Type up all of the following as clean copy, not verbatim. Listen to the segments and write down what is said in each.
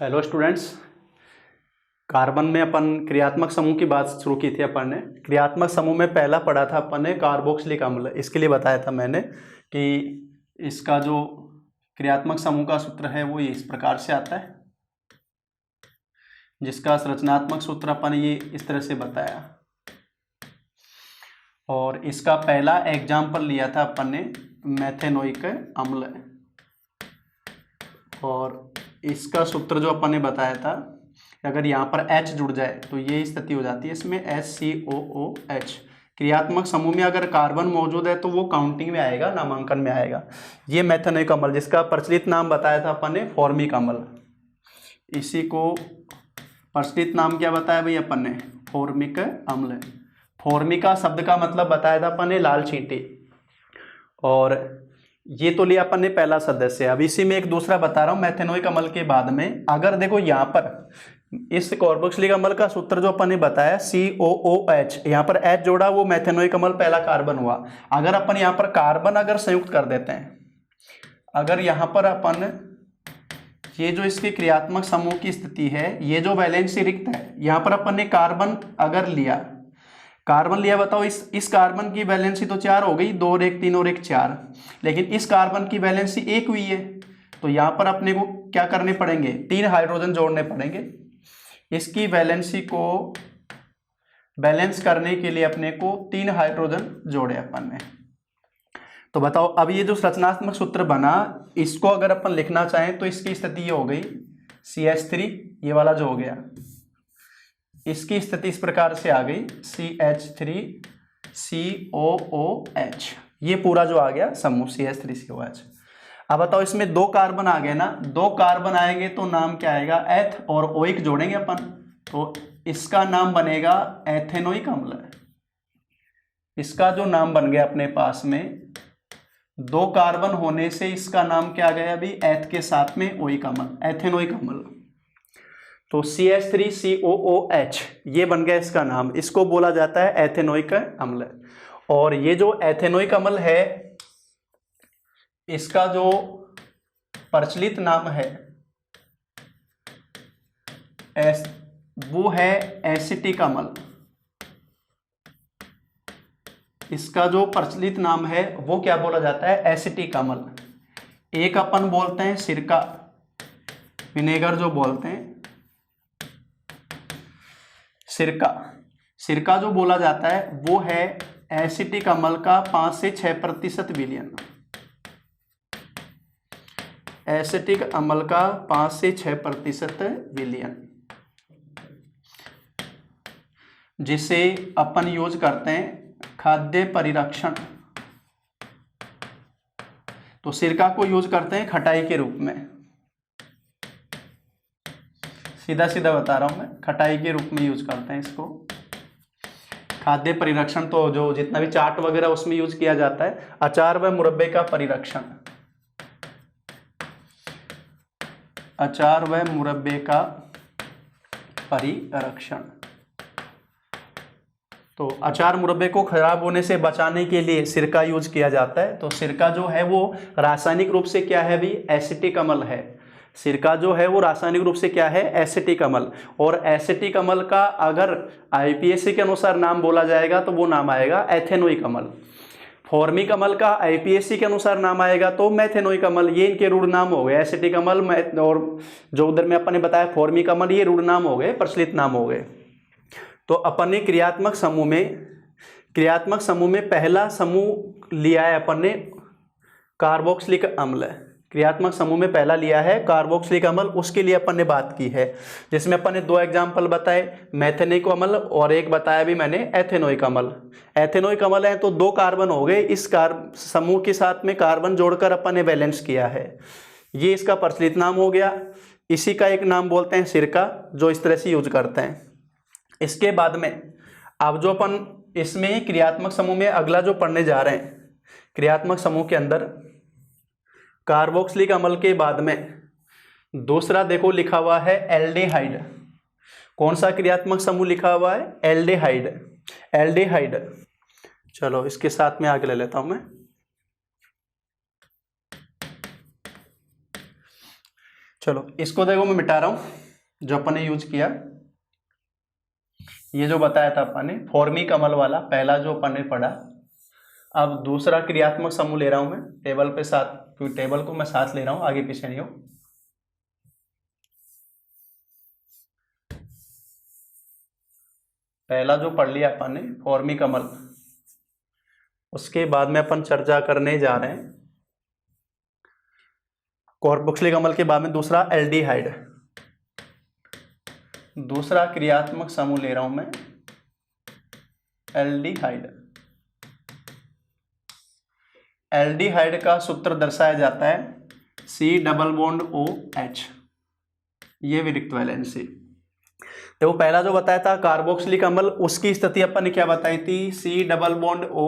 Hello students. Carbon में अपन क्रियात्मक समूह की बात शुरू की थी। अपन ने क्रियात्मक समूह में पहला पढ़ा था अपन ने कार्बोक्सिलिक अम्ल। इसके लिए बताया था मैंने कि इसका जो क्रियात्मक समूह का सूत्र है वो इस प्रकार से आता है, जिसका संरचनात्मक सूत्र अपन ये इस तरह से बताया। और इसका पहला एग्जाम्पल लिया था अपन ने मेथेनोइक अम्ल, और इसका सूत्र जो अपन ने बताया था, अगर यहाँ पर H जुड़ जाए तो ये स्थिति हो जाती है इसमें HCOOH। क्रियात्मक समूह में अगर कार्बन मौजूद है तो वो काउंटिंग में आएगा, नामांकन में आएगा। ये मेथेनोइक अम्ल, जिसका प्रचलित नाम बताया था अपन ने फॉर्मिक अम्ल। इसी को प्रचलित नाम क्या बताया भाई अपन ने? फॉर्मिक अम्ल। फॉर्मिका शब्द का मतलब बताया था अपन ने लाल चींटी। और ये तो लिया अपन ने पहला सदस्य। अब इसी में एक दूसरा बता रहा हूँ मेथेनोइक अम्ल के बाद में। अगर देखो यहाँ पर इस कार्बोक्सिलिक अम्ल का सूत्र जो अपन ने बताया COOH, यहाँ पर H जोड़ा, वो मेथेनोइक अम्ल पहला कार्बन हुआ। अगर अपन यहाँ पर कार्बन अगर संयुक्त कर देते हैं, अगर यहाँ पर अपन ये जो इसके क्रियात्मक समूह की स्थिति है, ये जो वैलेंसी रिक्त है, यहाँ पर अपन ने कार्बन अगर लिया, बताओ इस कार्बन की वैलेंसी तो 4 हो गई, 2 और 1 3 और 1 4, लेकिन इस कार्बन की वैलेंसी 1 हुई है। तो यहाँ पर अपने को क्या करने पड़ेंगे? 3 हाइड्रोजन जोड़ने पड़ेंगे। इसकी वैलेंसी को बैलेंस करने के लिए अपने को 3 हाइड्रोजन जोड़े अपन ने। तो बताओ, अब ये जो संरचनात्मक सूत्र बना, इसको अगर अपन लिखना चाहें तो इसकी स्थिति ये हो गई CH3, ये वाला जो हो गया, इसकी स्थिति इस प्रकार से आ गई CH3COOH। ये पूरा जो आ गया समूह CH3COOH। अब बताओ, इसमें 2 कार्बन आ गए ना, 2 कार्बन आएंगे तो नाम क्या आएगा? एथ और ओइक जोड़ेंगे अपन, तो इसका नाम बनेगा एथेनोइक अम्ल। इसका जो नाम बन गया अपने पास में, 2 कार्बन होने से इसका नाम क्या गया अभी? एथ के साथ में ओइक अम्ल, एथेनोइक अम्ल। तो CH3COOH ये बन गया इसका नाम। इसको बोला जाता है एथेनोइक अम्ल। और ये जो एथेनोइक अम्ल है, इसका जो प्रचलित नाम है वो है एसिटिक अम्ल। इसका जो प्रचलित नाम है वो क्या बोला जाता है? एसिटिक अम्ल। एक अपन बोलते हैं सिरका, विनेगर जो बोलते हैं, सिरका जो बोला जाता है वो है एसिटिक अम्ल का 5 से 6% विलयन। एसिटिक अम्ल का 5 से 6% विलयन, जिसे अपन यूज करते हैं खाद्य परिरक्षण। तो सिरका को यूज करते हैं खटाई के रूप में, सीधा सीधा बता रहा हूं मैं, खटाई के रूप में यूज करते हैं इसको। खाद्य परिरक्षण तो जो जितना भी चाट वगैरह उसमें यूज किया जाता है। अचार व मुरब्बे का परिरक्षण, अचार व मुरब्बे का परिरक्षण। तो अचार मुरब्बे को खराब होने से बचाने के लिए सिरका यूज किया जाता है। तो सिरका जो है वो रासायनिक रूप से क्या है भी? एसिटिक अम्ल है। सिरका जो है वो रासायनिक रूप से क्या है? एसिटिक अम्ल। और एसिटिक अम्ल का अगर IPAC के अनुसार नाम बोला जाएगा तो वो नाम आएगा एथेनोइक अम्ल। फॉर्मिक अम्ल का IPAC के अनुसार नाम आएगा तो मेथेनोइक अम्ल। ये इनके रूढ़ नाम हो गए, एसिटिक अम्ल और जो उधर में अपन ने बताया फॉर्मिक अम्ल, ये रूढ़ नाम हो गए, प्रचलित नाम हो गए। तो अपन ने क्रियात्मक समूह में पहला समूह लिया है अपन ने कार्बोक्सिलिक अम्ल। क्रियात्मक समूह में पहला लिया है कार्बोक्सिलिक अम्ल। उसके लिए अपन ने बात की है, जिसमें अपन ने 2 एग्जाम्पल बताए, मेथेनोइक अम्ल और एक बताया भी मैंने एथेनोइक अम्ल। एथेनोइक अम्ल है तो 2 कार्बन हो गए, इस समूह के साथ में कार्बन जोड़कर अपन ने बैलेंस किया है। ये इसका प्रचलित नाम हो गया। इसी का एक नाम बोलते हैं सिरका, जो इस तरह से यूज करते हैं। इसके बाद में अब जो अपन इसमें ही क्रियात्मक समूह में अगला जो पढ़ने जा रहे हैं, क्रियात्मक समूह के अंदर कार्बोक्सिलिक अम्ल के बाद में दूसरा देखो लिखा हुआ है एल्डेहाइड। कौन सा क्रियात्मक समूह लिखा हुआ है? एल्डेहाइड। एल्डेहाइड, चलो इसके साथ में आगे ले लेता हूं मैं। चलो इसको देखो मैं मिटा रहा हूँ जो अपन ने यूज किया। ये जो बताया था अपन ने फॉर्मी कमल वाला पहला जो अपन ने पढ़ा। अब दूसरा क्रियात्मक समूह ले रहा हूं मैं टेबल पे साथ, क्योंकि टेबल को मैं साथ ले रहा हूं, आगे पीछे नहीं हो। पहला जो पढ़ लिया अपन ने फॉर्मी कमल, उसके बाद में अपन चर्चा करने जा रहे हैं कॉर्पॉक्सिली कमल के बाद में दूसरा एल्डिहाइड। दूसरा क्रियात्मक समूह ले रहा हूं मैं एल्डिहाइड। एल्डिहाइड का सूत्र दर्शाया जाता है C+OH, ये विरिक्त वैलेंसी। देखो पहला जो बताया था कार्बोक्सिलिक अम्ल, उसकी स्थिति अपन ने क्या बताई थी C+O,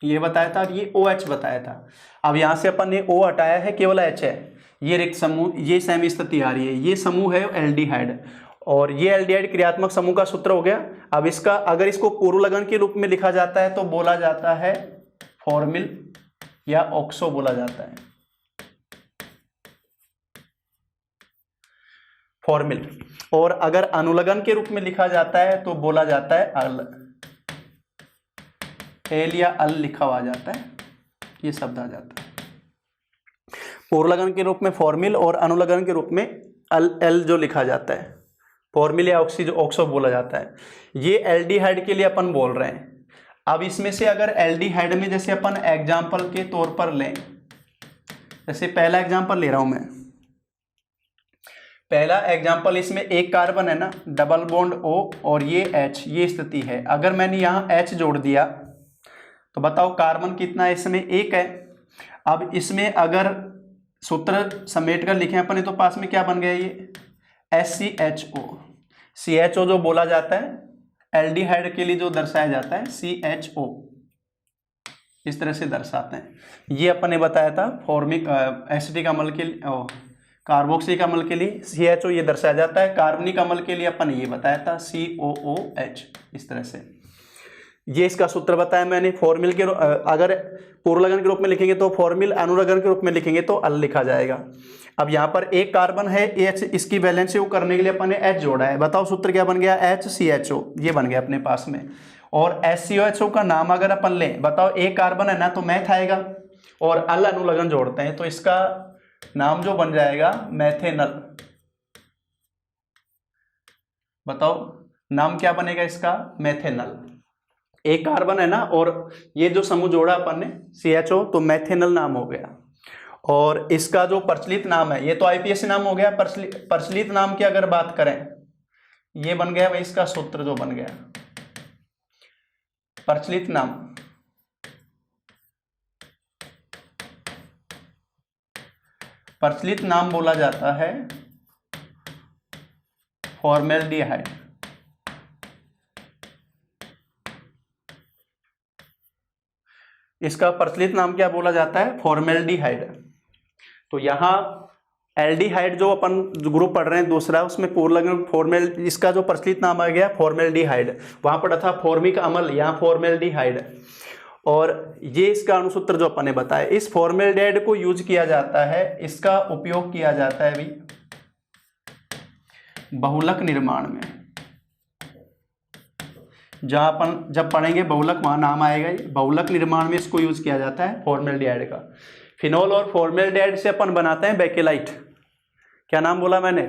ये बताया था, ये OH बताया था। अब यहां से अपन ने O हटाया है, केवल H है, ये रिक्त समूह, ये सेमी स्थिति आ रही है, ये समूह है एल्डिहाइड, और ये एल्डिहाइड क्रियात्मक समूह का सूत्र हो गया। अब इसका अगर इसको पूर्व लगन के रूप में लिखा जाता है तो बोला जाता है फॉर्मिल या ऑक्सो बोला जाता है, फॉर्मिल। और अगर अनुलगन के रूप में लिखा जाता है तो बोला जाता है अल, एल या अल लिखा हुआ जाता है, ये शब्द आ जाता है। पूर्व लगन के रूप में फॉर्मिल और अनुलगन के रूप में अल एल जो लिखा जाता है, फॉर्मिल या ऑक्सो बोला जाता है। ये एल्डिहाइड के लिए अपन बोल रहे हैं। अब इसमें से अगर एल्डिहाइड में जैसे अपन एग्जाम्पल के तौर पर लें, जैसे पहला एग्जाम्पल ले रहा हूं मैं, पहला एग्जाम्पल इसमें एक कार्बन है ना, डबल बॉन्ड O और ये H, ये स्थिति है। अगर मैंने यहाँ H जोड़ दिया तो बताओ कार्बन कितना है इसमें, एक है। अब इसमें अगर सूत्र समेट कर लिखे अपन तो पास में क्या बन गया, ये SCHO। CHO जो बोला जाता है एल्डिहाइड के लिए जो दर्शाया जाता है CHO, इस तरह से दर्शाते हैं। ये अपन ने बताया था फॉर्मिक एसिटिक अम्ल के लिए, कार्बोक्सिलिक अम्ल के लिए CHO ये दर्शाया जाता है। कार्बनिक अम्ल के लिए अपन ये बताया था COOH, इस तरह से ये इसका सूत्र बताया मैंने। फॉर्मिल के अगर पूर्व लगन के रूप में लिखेंगे तो फॉर्मिल, अनुलगन के रूप में लिखेंगे तो अल लिखा जाएगा। अब यहाँ पर एक कार्बन है H, इसकी वैलेंसी को करने के लिए अपन ने H जोड़ा है। बताओ सूत्र क्या बन गया, HCHO, ये बन गया अपने पास में। और SCOHO का नाम अगर अपन लें, बताओ एक कार्बन है ना तो मैथ आएगा, और अल अनुलगन जोड़ते हैं तो इसका नाम जो बन जाएगा मैथेनल। बताओ नाम क्या बनेगा इसका, मैथेनल। एक कार्बन है ना और ये जो समूह जोड़ा अपन ने CHO, तो मैथेनल नाम हो गया। और इसका जो प्रचलित नाम है, ये तो IPSC नाम हो गया, प्रचलित नाम की अगर बात करें, ये बन गया भाई इसका सूत्र जो बन गया प्रचलित नाम। प्रचलित नाम बोला जाता है फॉर्मेल्डिहाइड। इसका प्रचलित नाम क्या बोला जाता है, फॉर्मेल्डिहाइड। तो यहाँ एल्डिहाइड जो अपन ग्रुप पढ़ रहे हैं दूसरा, उसमें पूर्व लगन फॉर्मेल, इसका जो प्रचलित नाम आ गया फॉर्मेल्डिहाइड। वहां पढ़ा था फॉर्मिक अम्ल, यहाँ फॉर्मेल्डिहाइड। और ये इसका अणुसूत्र जो अपन ने बताया, इस फॉर्मेल्डिहाइड को यूज किया जाता है, इसका उपयोग किया जाता है भी बहुलक निर्माण में। जहां अपन जब पढ़ेंगे बहुलक, वहां नाम आएगा, ये बहुलक निर्माण में इसको यूज किया जाता है फॉर्मेल्डिहाइड का। फिनोल और फॉर्मेल्डिहाइड से अपन बनाते हैं बेकेलाइट। क्या नाम बोला मैंने,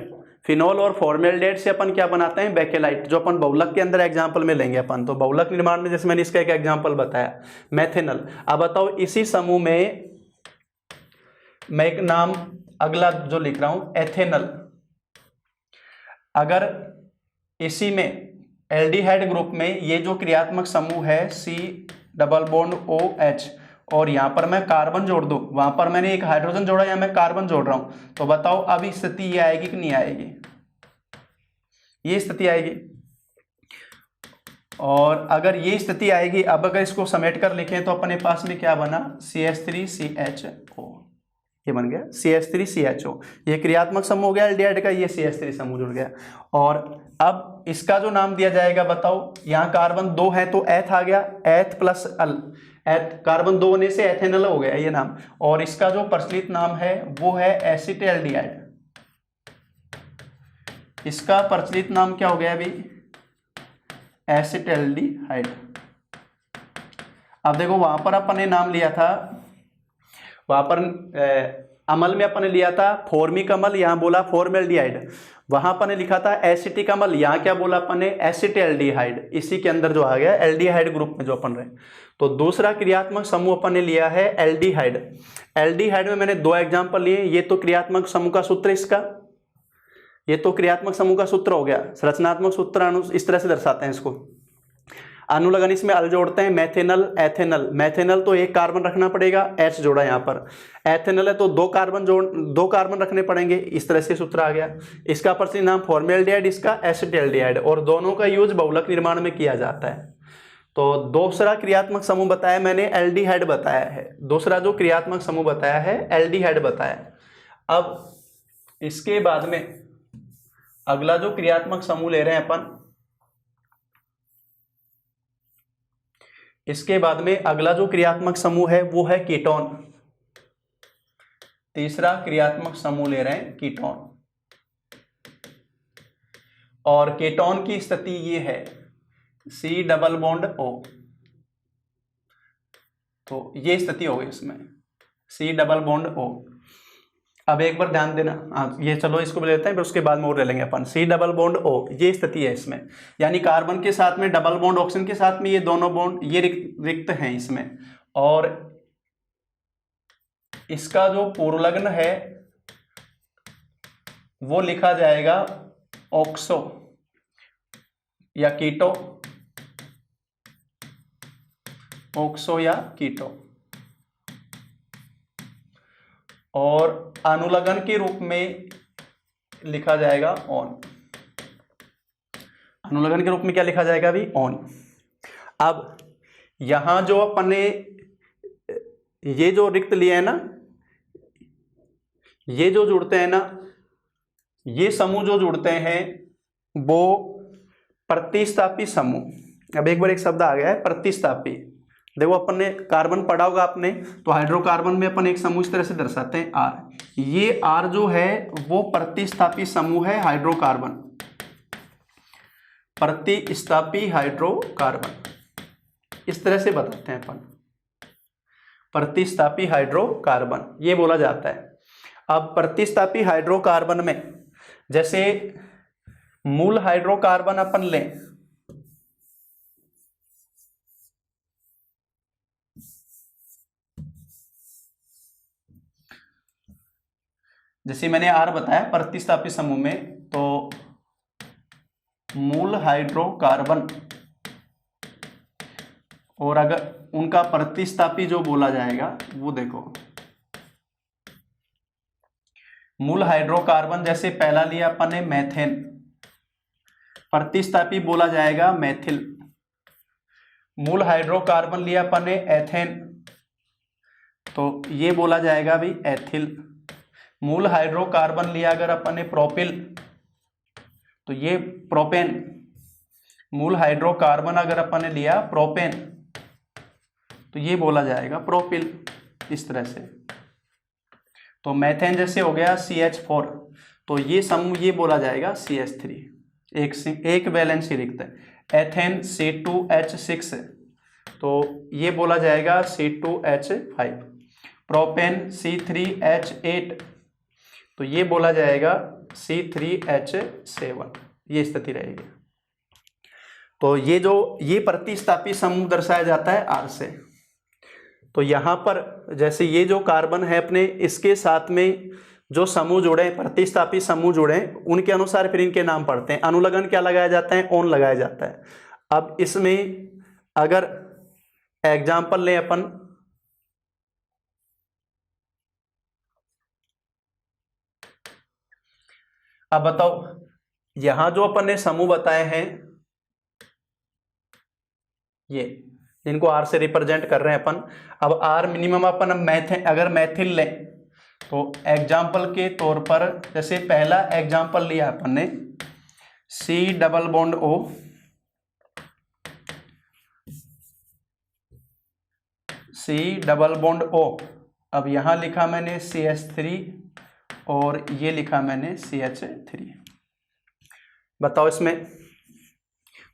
फिनोल और फॉर्मेल्डिहाइड से अपन क्या बनाते हैं, बेकेलाइट, जो अपन बहुलक के अंदर एग्जाम्पल में लेंगे अपन। तो बहुलक निर्माण में जैसे मैंने इसका एक एग्जाम्पल बताया मैथेनल। अब बताओ इसी समूह में मैं एक नाम अगला जो लिख रहा हूं एथेनल। अगर इसी में एल्डिहाइड ग्रुप में ये जो क्रियात्मक समूह है C+OH, और यहाँ पर मैं कार्बन जोड़ दूं, वहां पर मैंने एक हाइड्रोजन जोड़ा, यहाँ मैं कार्बन जोड़ रहा हूं, तो बताओ अब स्थिति ये आएगी कि नहीं आएगी, ये स्थिति आएगी। और अगर ये स्थिति आएगी, अब अगर इसको समेट कर लिखें तो अपने पास में क्या बना, CH3CHO, ये बन गया CH3CHO। ये क्रियात्मक समूह हो गया एल्डिहाइड का, ये CH3 समूह जुड़ गया। और अब इसका जो नाम दिया जाएगा, बताओ यहाँ कार्बन 2 है तो एथ आ गया, एथ प्लस अल, एथ कार्बन 2 होने से एथेनल हो गया ये नाम। और इसका जो प्रचलित नाम है वो है एसिटेल्डिहाइड। इसका प्रचलित नाम क्या हो गया अभी, एसिटाल्डिहाइड। अब देखो वहां पर अपन ने नाम लिया था, वहां पर अमल में अपन ने लिया था फॉर्मिक अमल, यहाँ बोला फॉर्मेल्डिहाइड। वहां अपन ने लिखा था एसिटिक अमल, यहाँ क्या बोला अपन ने, एसिटाल्डिहाइड। इसी के अंदर जो आ गया एल्डिहाइड ग्रुप में जो अपन रहे। तो दूसरा क्रियात्मक समूह अपन ने लिया है एल्डिहाइड। एल्डिहाइड में मैंने 2 एग्जाम्पल लिए। ये तो क्रियात्मक समूह का सूत्र इसका, ये तो क्रियात्मक समूह का सूत्र हो गया। रचनात्मक सूत्र इस तरह से दर्शाते हैं इसको। अनुलग्न इसमें अल जोड़ते हैं, मैथेनल एथेनल। मैथेनल तो 1 कार्बन रखना पड़ेगा, H जोड़ा यहाँ पर। एथेनल है तो 2 कार्बन रखने पड़ेंगे, इस तरह से सूत्र आ गया। इसका प्रचलित नाम फॉर्मेल्डिहाइड, इसका एसिटाल्डिहाइड, और दोनों का यूज बहुलक निर्माण में किया जाता है। तो दूसरा क्रियात्मक समूह बताया मैंने एल्डिहाइड बताया है, दूसरा जो क्रियात्मक समूह बताया है एल्डिहाइड बताया। अब इसके बाद में अगला जो क्रियात्मक समूह ले रहे हैं अपन, इसके बाद में अगला जो क्रियात्मक समूह है वो है कीटोन। तीसरा क्रियात्मक समूह ले रहे हैं कीटोन, और कीटोन की स्थिति ये है C डबल बॉन्ड O। तो ये स्थिति हो गई इसमें C डबल बॉन्ड O। अब एक बार ध्यान देना, ये चलो इसको ले लेते हैं, फिर उसके बाद में और ले लेंगे अपन। C डबल बॉन्ड O, ये स्थिति है इसमें, यानी कार्बन के साथ में डबल बॉन्ड, ऑक्सीजन के साथ में ये दोनों बॉन्ड ये रिक्त हैं इसमें। और इसका जो पूर्वलग्न है वो लिखा जाएगा ऑक्सो या कीटो, ऑक्सो या कीटो। और अनुलग्न के रूप में लिखा जाएगा ऑन। अनुलग्न के रूप में क्या लिखा जाएगा अभी, ऑन। अब यहां जो अपन ने ये जो रिक्त लिए है ना, ये जो जुड़ते हैं ना, ये समूह जो जुड़ते हैं वो प्रतिस्थापी समूह। अब एक बार एक शब्द आ गया है प्रतिस्थापी। देखो अपन ने कार्बन पढ़ा होगा आपने, तो हाइड्रोकार्बन में अपन एक समूह इस तरह से दर्शाते हैं R। ये R जो है वो प्रतिस्थापी समूह है हाइड्रोकार्बन, प्रतिस्थापी हाइड्रोकार्बन, इस तरह से बताते हैं अपन, प्रतिस्थापी हाइड्रोकार्बन ये बोला जाता है। अब प्रतिस्थापी हाइड्रोकार्बन में जैसे मूल हाइड्रोकार्बन अपन लें, जैसे मैंने R बताया प्रतिस्थापी समूह में, तो मूल हाइड्रोकार्बन और अगर उनका प्रतिस्थापी जो बोला जाएगा वो देखो, मूल हाइड्रोकार्बन जैसे पहला लिया अपन ने मेथेन, प्रतिस्थापी बोला जाएगा मेथिल। मूल हाइड्रोकार्बन लिया अपन ने एथेन, तो ये बोला जाएगा भी एथिल। मूल हाइड्रोकार्बन लिया अगर अपन ने प्रोपिल, तो ये प्रोपेन। मूल हाइड्रोकार्बन अगर अपन ने लिया प्रोपेन, तो ये बोला जाएगा प्रोपिल, इस तरह से। तो मेथेन जैसे हो गया CH4, तो ये समूह ये बोला जाएगा CH3, एक वैलेंसी रिक्त है। एथेन C2H6, तो ये बोला जाएगा C2H5। प्रोपेन C3H8, तो ये बोला जाएगा C3H7, ये स्थिति रहेगी। तो ये प्रतिस्थापी समूह दर्शाया जाता है R से। तो यहाँ पर जैसे ये जो कार्बन है अपने, इसके साथ में जो समूह जुड़े, प्रतिस्थापी समूह जुड़े, उनके अनुसार फिर इनके नाम पढ़ते हैं। अनुलग्न क्या लगाया जाता है, ऑन लगाया जाता है। अब इसमें अगर एग्जाम्पल लें अपन, अब बताओ यहां जो अपन ने समूह बताए हैं ये, जिनको R से रिप्रेजेंट कर रहे हैं अपन। अब R मिनिमम अपन अगर मैथिल लें, तो एग्जाम्पल के तौर पर जैसे पहला एग्जाम्पल लिया अपन ने C double bond O, C double bond O। अब यहां लिखा मैंने CH3 और ये लिखा मैंने CH3। बताओ इसमें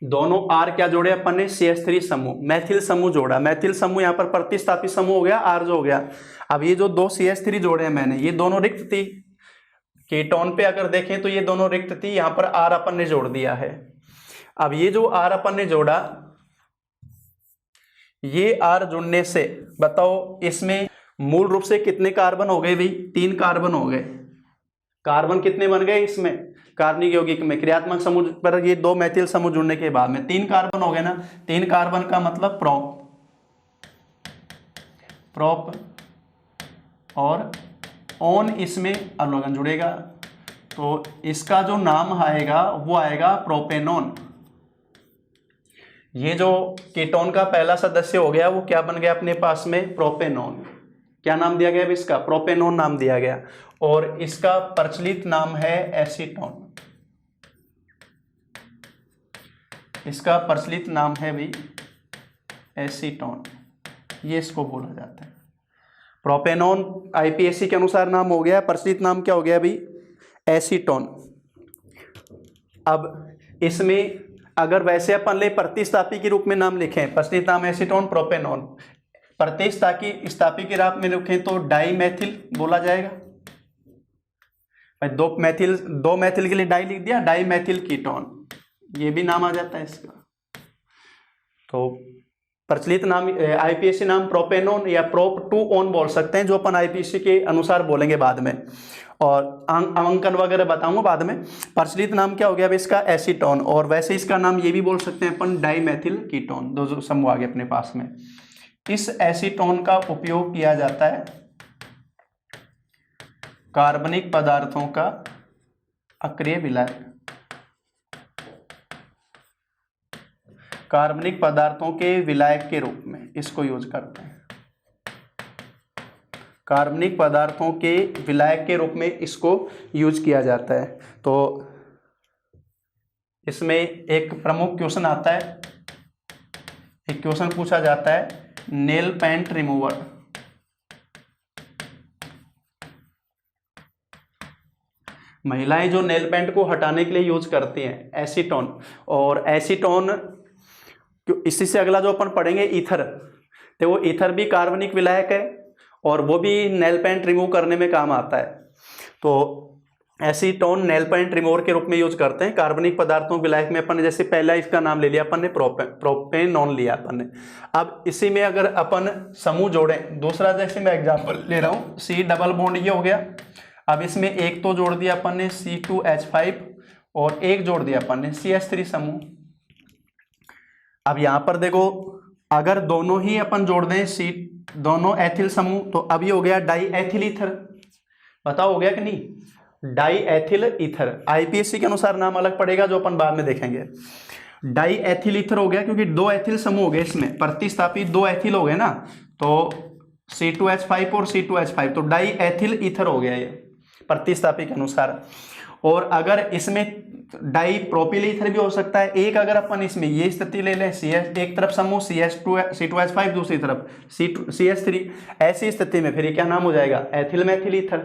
दोनों R क्या जोड़े अपन ने, CH3 समूह, मैथिल समूह जोड़ा। मैथिल समूह यहाँ पर प्रतिस्थापी समूह हो गया, R जो हो गया। अब ये जो दो CH3 जोड़े हैं मैंने, ये दोनों रिक्त थी। कीटोन पे अगर देखें तो ये दोनों रिक्त थी, यहाँ पर R अपन ने जोड़ दिया है। अब ये जो R अपन ने जोड़ा, ये R जुड़ने से बताओ इसमें मूल रूप से कितने कार्बन हो गए भाई, 3 कार्बन हो गए। कार्बन कितने बन गए इसमें, कार्बनिक यौगिक में क्रियात्मक समूह पर ये 2 मैथिल समूह जुड़ने के बाद में 3 कार्बन हो गए ना। 3 कार्बन का मतलब प्रोप और ऑन, इसमें अवलंबन जुड़ेगा तो इसका जो नाम आएगा वो आएगा प्रोपेनॉन। ये जो कीटोन का पहला सदस्य हो गया वो क्या बन गया अपने पास में, प्रोपेनॉन। क्या नाम दिया गया इसका, प्रोपेनॉन नाम दिया गया। और इसका प्रचलित नाम है एसीटोन। इसका प्रचलित नाम है भाई एसीटोन, ये इसको बोला जाता है। प्रोपेनॉन IPAC के अनुसार नाम हो गया, प्रचलित नाम क्या हो गया भाई, एसीटोन। अब इसमें अगर वैसे अपन ले प्रतिस्थापी के रूप में नाम लिखें, प्रचलित नाम एसीटोन प्रोपेनॉन, प्रतिस्थापी के रूप में लिखें तो डाईमेथिल बोला जाएगा। दो मैथिल के लिए डाई लिख दिया, डाईमेथिल कीटोन, ये भी नाम आ जाता है इसका। तो प्रचलित नाम IPAC नाम प्रोपेनॉन या प्रोप 2 ऑन बोल सकते हैं, जो अपन IPAC के अनुसार बोलेंगे बाद में, और अंकन वगैरह बताऊंगा बाद में। प्रचलित नाम क्या हो गया इसका, एसीटोन। और वैसे इसका नाम ये भी बोल सकते हैं अपन, डाईमेथिल कीटोन। दो जो समूह आ गए अपने पास में। इस एसीटोन का उपयोग किया जाता है कार्बनिक पदार्थों का अक्रिय विलायक, कार्बनिक पदार्थों के विलायक के रूप में इसको यूज करते हैं। कार्बनिक पदार्थों के विलायक के रूप में इसको यूज किया जाता है। तो इसमें एक प्रमुख क्वेश्चन आता है, एक क्वेश्चन पूछा जाता है, नेल पेंट रिमूवर। महिलाएं जो नेल पेंट को हटाने के लिए यूज करती हैं एसीटोन, और एसीटोन इसी से अगला जो अपन पढ़ेंगे ईथर, तो वो ईथर भी कार्बनिक विलायक है और वो भी नेल पेंट रिमूव करने में काम आता है। तो एसीटोन नेल पेंट रिमूवर के रूप में यूज करते हैं कार्बनिक पदार्थों विलायक में। अपन ने जैसे पहला इसका नाम ले लिया अपन ने, प्रोपेनॉन लिया अपन ने। अब इसी में अगर अपन समूह जोड़ें, दूसरा जैसे मैं एग्जांपल ले रहा हूँ, C डबल बॉन्ड ये हो गया। अब इसमें एक तो जोड़ दिया अपन ने C2H5 और एक जोड़ दिया अपन ने CH3 समूह। अब यहां पर देखो, अगर दोनों ही अपन जोड़ दें दोनों एथिल समूह, तो अब ये हो गया डाई एथिल ईथर। बताओ हो गया कि नहीं, डाई एथिल ईथर। IPAC के अनुसार नाम अलग पड़ेगा जो अपन बाद में देखेंगे। डाई एथिल ईथर हो गया क्योंकि 2 एथिल समूह हो गए, इसमें प्रतिस्थापी 2 एथिल हो गए ना, तो C2H5 और C2H5, तो डाई एथिल ईथर हो गया ये प्रतिस्थापी के अनुसार। और अगर इसमें डाई प्रोपिल ईथर भी हो सकता है। एक अगर अपन इसमें ये स्थिति ले लें, एक तरफ समूह C2H5, दूसरी तरफ CH3, ऐसी स्थिति में फिर ये क्या नाम हो जाएगा, एथिल मैथिल ईथर।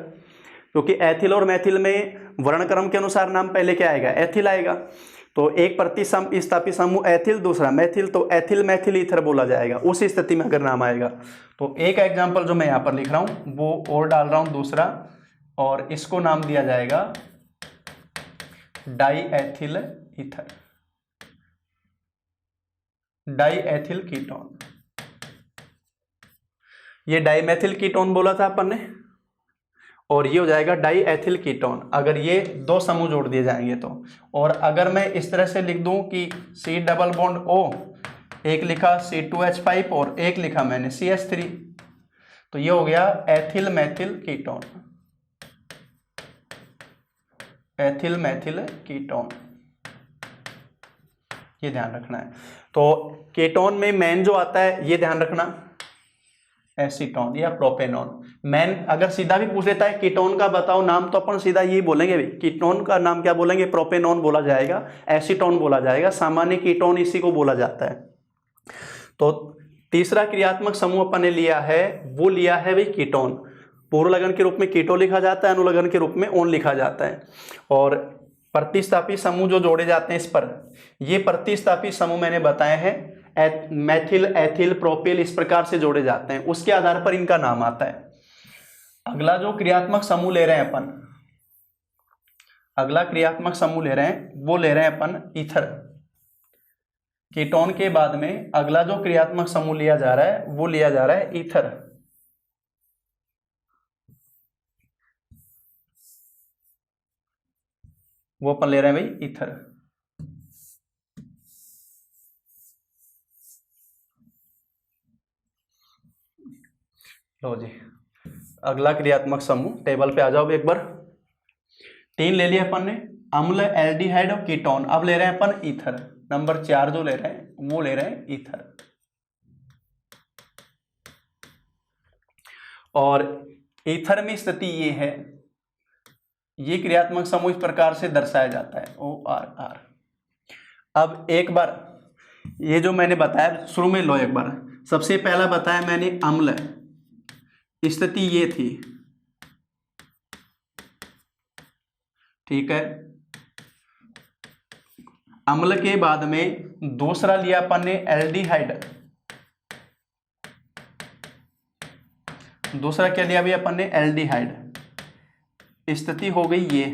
क्योंकि एथिल और मैथिल में वर्णक्रम के अनुसार नाम पहले क्या आएगा, एथिल आएगा। तो एक प्रतिस्थापी समूह एथिल, दूसरा मैथिल, तो एथिल मैथिल ईथर बोला जाएगा उस स्थिति में अगर नाम आएगा। तो एक एग्जाम्पल जो मैं यहाँ पर लिख रहा हूँ वो और डाल रहा हूँ दूसरा, और इसको नाम दिया जाएगा die ethyl ether, die ethyl ketone. ये डाईमेथिल कीटोन बोला था अपन ने, और ये हो जाएगा डाई एथिल कीटोन अगर ये 2 समूह जोड़ दिए जाएंगे तो। और अगर मैं इस तरह से लिख दूं कि C डबल बॉन्ड O, एक लिखा C2H5 और एक लिखा मैंने CH3, तो ये हो गया ethyl Maithil ketone, ethyl Maithil ketone. ये ध्यान रखना है। तो कीटोन में मेन जो आता है ये ध्यान रखना, एसीटोन या प्रोपेनॉन। मेन अगर सीधा भी पूछ लेता है कीटोन का बताओ नाम, तो अपन सीधा ये बोलेंगे भी, कीटोन का नाम क्या बोलेंगे, प्रोपेनॉन बोला जाएगा, एसीटोन बोला जाएगा, सामान्य कीटोन इसी को बोला जाता है। तो तीसरा क्रियात्मक समूह अपन ने लिया है, वो लिया है भाई कीटोन। पूर्व लगन के रूप में कीटो लिखा जाता है, अनुलग्न के रूप में ओन लिखा जाता है। और प्रतिस्थापी समूह जो जोड़े जाते हैं इस पर, ये प्रतिस्थापी समूह मैंने बताए हैं मैथिल, एथिल, प्रोपिल, इस प्रकार से जोड़े जाते हैं, उसके आधार पर इनका नाम आता है। अगला जो क्रियात्मक समूह ले रहे हैं अपन, अगला क्रियात्मक समूह ले रहे हैं, वो ले रहे हैं अपन ईथर। कीटोन के बाद में अगला जो क्रियात्मक समूह लिया जा रहा है वो लिया जा रहा है ईथर। वो अपन ले रहे हैं भाई ईथर। लो जी, अगला क्रियात्मक समूह, टेबल पे आ जाओ एक बार। 3 ले लिया अपन ने, अम्ल, एल्डिहाइड और कीटोन। अब ले रहे हैं अपन ईथर। नंबर 4 जो ले रहे हैं वो ले रहे हैं ईथर। और ईथर में स्थिति ये है, ये क्रियात्मक समूह इस प्रकार से दर्शाया जाता है ORR। अब एक बार ये जो मैंने बताया शुरू में, लो एक बार, सबसे पहला बताया मैंने अम्ल, स्थिति ये थी, ठीक है। अम्ल के बाद में दूसरा लिया अपन ने एल्डिहाइड, दूसरा क्या लिया भाई अपन ने, एल्डिहाइड, स्थिति हो गई ये।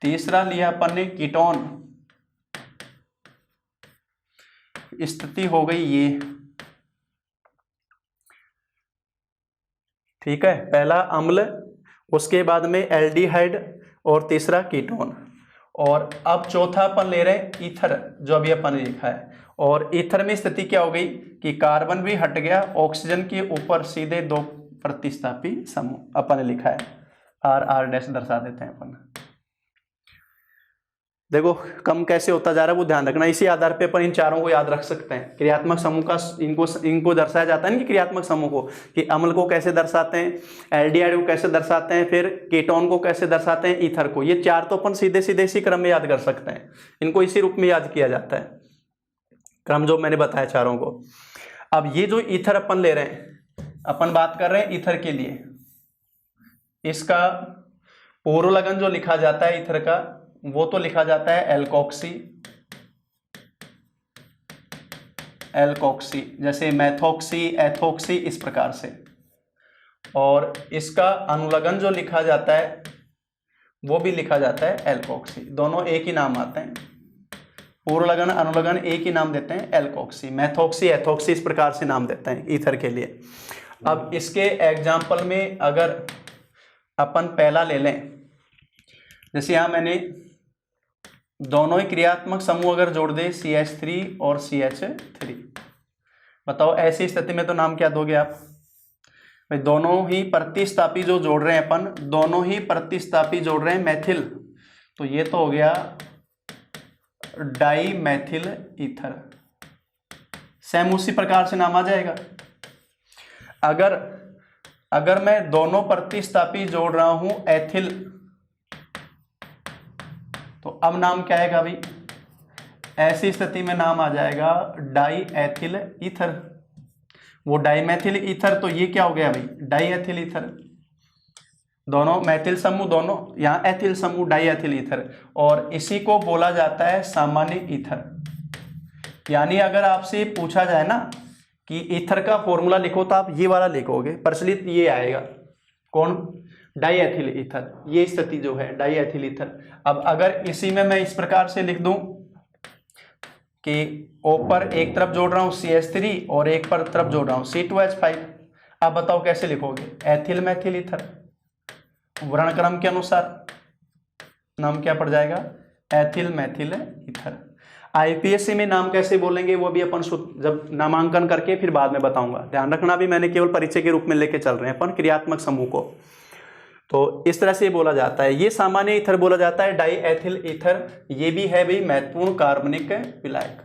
तीसरा लिया अपन ने कीटोन, स्थिति हो गई ये, ठीक है। पहला अम्ल, उसके बाद में एल्डिहाइड और तीसरा कीटोन। और अब चौथा अपन ले रहे हैं ईथर, जो अभी अपन ने लिखा है। और ईथर में स्थिति क्या हो गई कि कार्बन भी हट गया, ऑक्सीजन के ऊपर सीधे 2 प्रतिस्थापी समूह अपन ने लिखा है, RR- दर्शा देते हैं अपन। देखो कम कैसे होता जा रहा है वो ध्यान रखना, इसी आधार पे अपन इन चारों को याद रख सकते हैं। क्रियात्मक समूह का इनको दर्शाया जाता है ना कि क्रियात्मक समूह को, कि अम्ल को कैसे दर्शाते हैं, एल्डिहाइड को कैसे दर्शाते हैं, फिर कीटोन को कैसे दर्शाते हैं, ईथर को। ये 4 तो अपन सीधे सीधे इसी क्रम में याद कर सकते हैं, इनको इसी रूप में याद किया जाता है, क्रम जो मैंने बताया चारों को। अब ये जो ईथर अपन ले रहे हैं, अपन बात कर रहे हैं ईथर के लिए, इसका पूर्व लगन जो लिखा जाता है ईथर का, वो तो लिखा जाता है एल्कोक्सी, एल्कोक्सी, जैसे मैथोक्सी, एथोक्सी, इस प्रकार से। और इसका अनुलगन जो लिखा जाता है वो भी लिखा जाता है एल्कोक्सी, दोनों एक ही नाम आते हैं। पूर्व लगन अनुलगन एक ही नाम देते हैं, एल्कोक्सी, मैथोक्सी, एथोक्सी, इस प्रकार से नाम देते हैं ईथर के लिए। अब इसके एग्जाम्पल में अगर अपन पहला ले लें, जैसे यहां मैंने दोनों ही क्रियात्मक समूह अगर जोड़ दे CH3 और CH3, बताओ ऐसी स्थिति में तो नाम क्या दोगे आप भाई? दोनों ही प्रतिस्थापी जो जोड़ रहे हैं अपन, दोनों ही प्रतिस्थापी जोड़ रहे हैं मैथिल, तो ये तो हो गया डाई मैथिल ईथर, सेम उसी प्रकार से नाम आ जाएगा। अगर मैं दोनों प्रतिस्थापी जोड़ रहा हूं एथिल, तो अब नाम क्या आएगा भाई? ऐसी स्थिति में नाम आ जाएगा डाई एथिल ईथर। वो डाई मैथिल ईथर, तो ये क्या हो गया भाई? Die ethyl ether. दोनों मैथिल समूह, दोनों यहाँ एथिल समूह, डाई एथिल ईथर। और इसी को बोला जाता है सामान्य ईथर। यानी अगर आपसे पूछा जाए ना कि ईथर का फॉर्मूला लिखो, तो आप ये वाला लिखोगे, प्रचलित ये आएगा, कौन? Die ethyl ether. ये स्थिति जो है डाई एथिल ईथर। अब अगर इसी में मैं इस प्रकार से लिख दूं कि ऊपर एक तरफ जोड़ रहा हूं CH3 और एक पर तरफ जोड़ रहा हूं C2H5, अब बताओ कैसे लिखोगे? Ethyl Maithil ether. वर्णक्रम के अनुसार नाम क्या पड़ जाएगा? Ethyl Maithil ether. IPSC में नाम कैसे बोलेंगे वो भी अपन जब नामांकन करके फिर बाद में बताऊंगा। ध्यान रखना, भी मैंने केवल परिचय के रूप में लेके चल रहे हैं अपन क्रियात्मक समूह को। तो इस तरह से बोला जाता है। ये सामान्य ईथर बोला जाता है, डाई एथिल ईथर। ये भी है भाई महत्वपूर्ण कार्बनिक विलायक,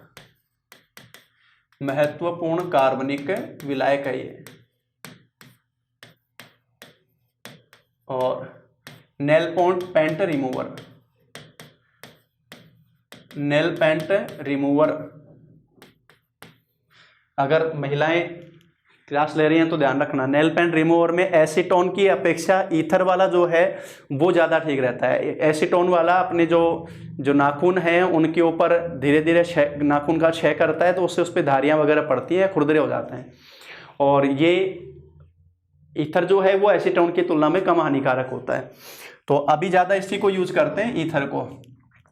महत्वपूर्ण कार्बनिक विलायक है ये। और nail paint remover, nail paint remover, अगर महिलाएं क्लास ले रही हैं तो ध्यान रखना, नेल पेंट रिमूवर में एसीटोन की अपेक्षा ईथर वाला जो है वो ज़्यादा ठीक रहता है। एसीटोन वाला अपने जो नाखून हैं उनके ऊपर धीरे धीरे नाखून का क्षय करता है, तो उससे उस पर धारियाँ वगैरह पड़ती हैं, खुरदरे हो जाते हैं। और ये ईथर जो है वो एसीटोन की तुलना में कम हानिकारक होता है, तो अभी ज़्यादा इसी को यूज करते हैं, ईथर को।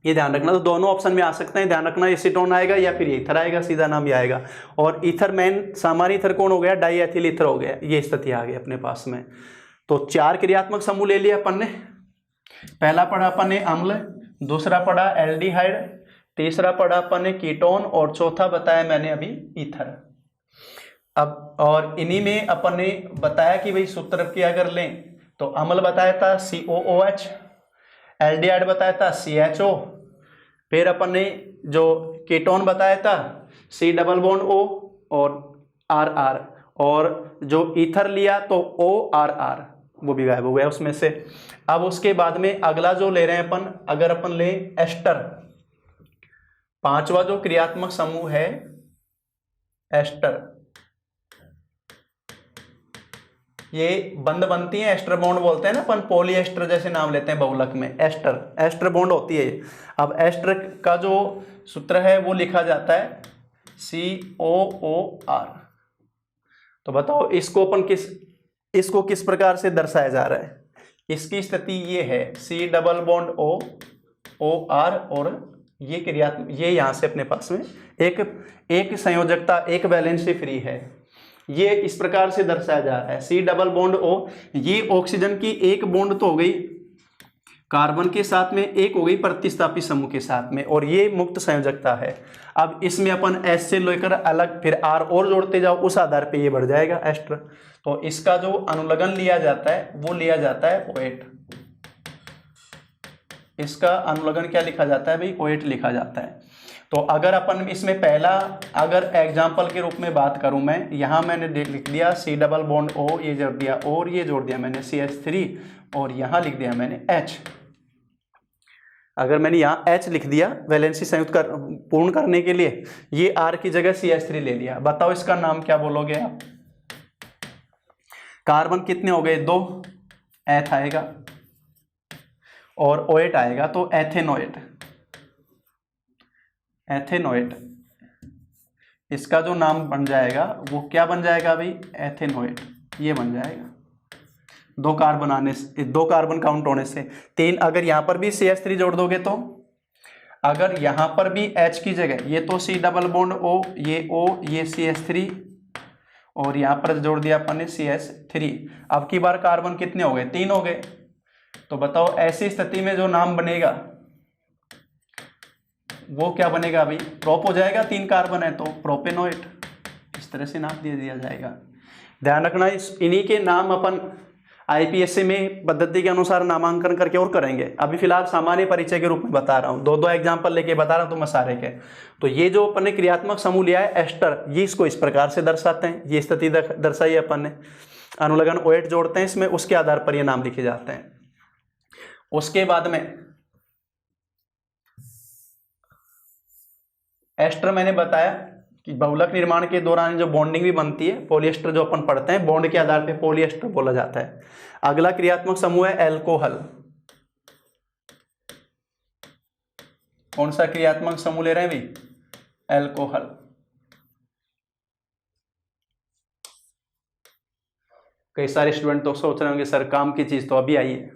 ये ध्यान रखना, तो दोनों ऑप्शन में आ सकते हैं, ध्यान रखना एसीटोन आएगा या फिर ईथर आएगा, सीधा नाम ही आएगा। और ईथर मेन सामान्य ईथर कौन हो गया, डाई एथिल ईथर हो गया, ये स्थिति आ गई अपने पास में। तो 4 क्रियात्मक समूह ले लिया अपन ने। पहला पढ़ा अपन ने अम्ल, दूसरा पढ़ा एल्डिहाइड, तीसरा पढ़ा अपन ने कीटोन, और चौथा बताया मैंने अभी ईथर। अब और इन्हीं में अपन ने बताया कि भाई सूत्र की अगर लें तो अम्ल बताया था COOH, एल्डिहाइड बताया था CHO, फिर अपन ने जो कीटोन बताया था C डबल बॉन्ड O और RR, और जो ईथर लिया तो ORR, वो भी गायब हो गया उसमें से। अब उसके बाद में अगला जो ले रहे हैं अपन, अगर अपन ले एस्टर, 5वां जो क्रियात्मक समूह है एस्टर, ये बंद बनती है, एस्टर बॉन्ड बोलते हैं ना अपन, पॉलीएस्टर जैसे नाम लेते हैं बहुलक में, एस्टर बॉन्ड होती है ये। अब एस्टर का जो सूत्र है वो लिखा जाता है COOR। तो बताओ इसको किस प्रकार से दर्शाया जा रहा है। इसकी स्थिति ये है C double bond O OR, और ये यहाँ से अपने पास में एक संयोजकता, एक वैलेंसी फ्री है, ये इस प्रकार से दर्शाया जा रहा है। C डबल बॉन्ड O, ये ऑक्सीजन की एक बॉन्ड तो हो गई कार्बन के साथ में, एक हो गई प्रतिस्थापी समूह के साथ में, और ये मुक्त संयोजकता है। अब इसमें अपन S से लेकर अलग फिर R और जोड़ते जाओ, उस आधार पे ये बढ़ जाएगा एस्टर। तो इसका जो अनुलग्न लिया जाता है वो लिया जाता है OH। इसका अनुलग्न क्या लिखा जाता है भाई, OH लिखा जाता है। तो अगर अपन इसमें पहला अगर एग्जाम्पल के रूप में बात करूं मैं, यहाँ मैंने लिख दिया C डबल बॉन्ड O, ये जोड़ दिया और ये जोड़ दिया मैंने CH3, और यहाँ लिख दिया मैंने H। अगर मैंने यहाँ H लिख दिया वैलेंसी संयुक्त पूर्ण करने के लिए, ये R की जगह CH3 ले लिया, बताओ इसका नाम क्या बोलोगे आप। कार्बन कितने हो गए, 2, एथ आएगा और OH आएगा, तो एथेनोएट। इसका जो नाम बन जाएगा वो क्या बन जाएगा भाई, एथेनोएट, ये बन जाएगा। 2 कार्बन काउंट होने से 3। अगर यहाँ पर भी CH3 जोड़ दोगे तो, अगर यहाँ पर भी H की जगह, ये तो C डबल बॉन्ड O, ये O, ये CH3, और यहाँ पर जोड़ दिया अपन ने CH3। अब की बार कार्बन कितने हो गए, 3 हो गए। तो बताओ ऐसी स्थिति में जो नाम बनेगा वो क्या बनेगा भाई, प्रोप हो जाएगा, 3 कार्बन है तो प्रोपेनोएट, इस तरह से नाम दे दिया जाएगा। ध्यान रखना, इन्हीं के नाम अपन IPSC में पद्धति के अनुसार नामांकन करके और करेंगे। अभी फिलहाल सामान्य परिचय के रूप में बता रहा हूँ, 2 एग्जाम्पल लेके बता रहा हूँ तुम्हें सारे के। तो ये जो अपन ने क्रियात्मक समूह लिया है एस्टर, ये इसको इस प्रकार से दर्शाते हैं, ये स्थिति दर्शाई अपन ने, अनुलग्न OH जोड़ते हैं इसमें, उसके आधार पर ये नाम लिखे जाते हैं। उसके बाद में एस्टर मैंने बताया कि बहुलक निर्माण के दौरान जो बॉन्डिंग भी बनती है, पॉलीएस्टर जो अपन पढ़ते हैं, बॉन्ड के आधार पे पॉलीएस्टर बोला जाता है। अगला क्रियात्मक समूह है एल्कोहल। कौन सा क्रियात्मक समूह ले रहे हैं भाई, एल्कोहल। कई सारे स्टूडेंट तो सोच रहे होंगे सर काम की चीज तो अभी आई है,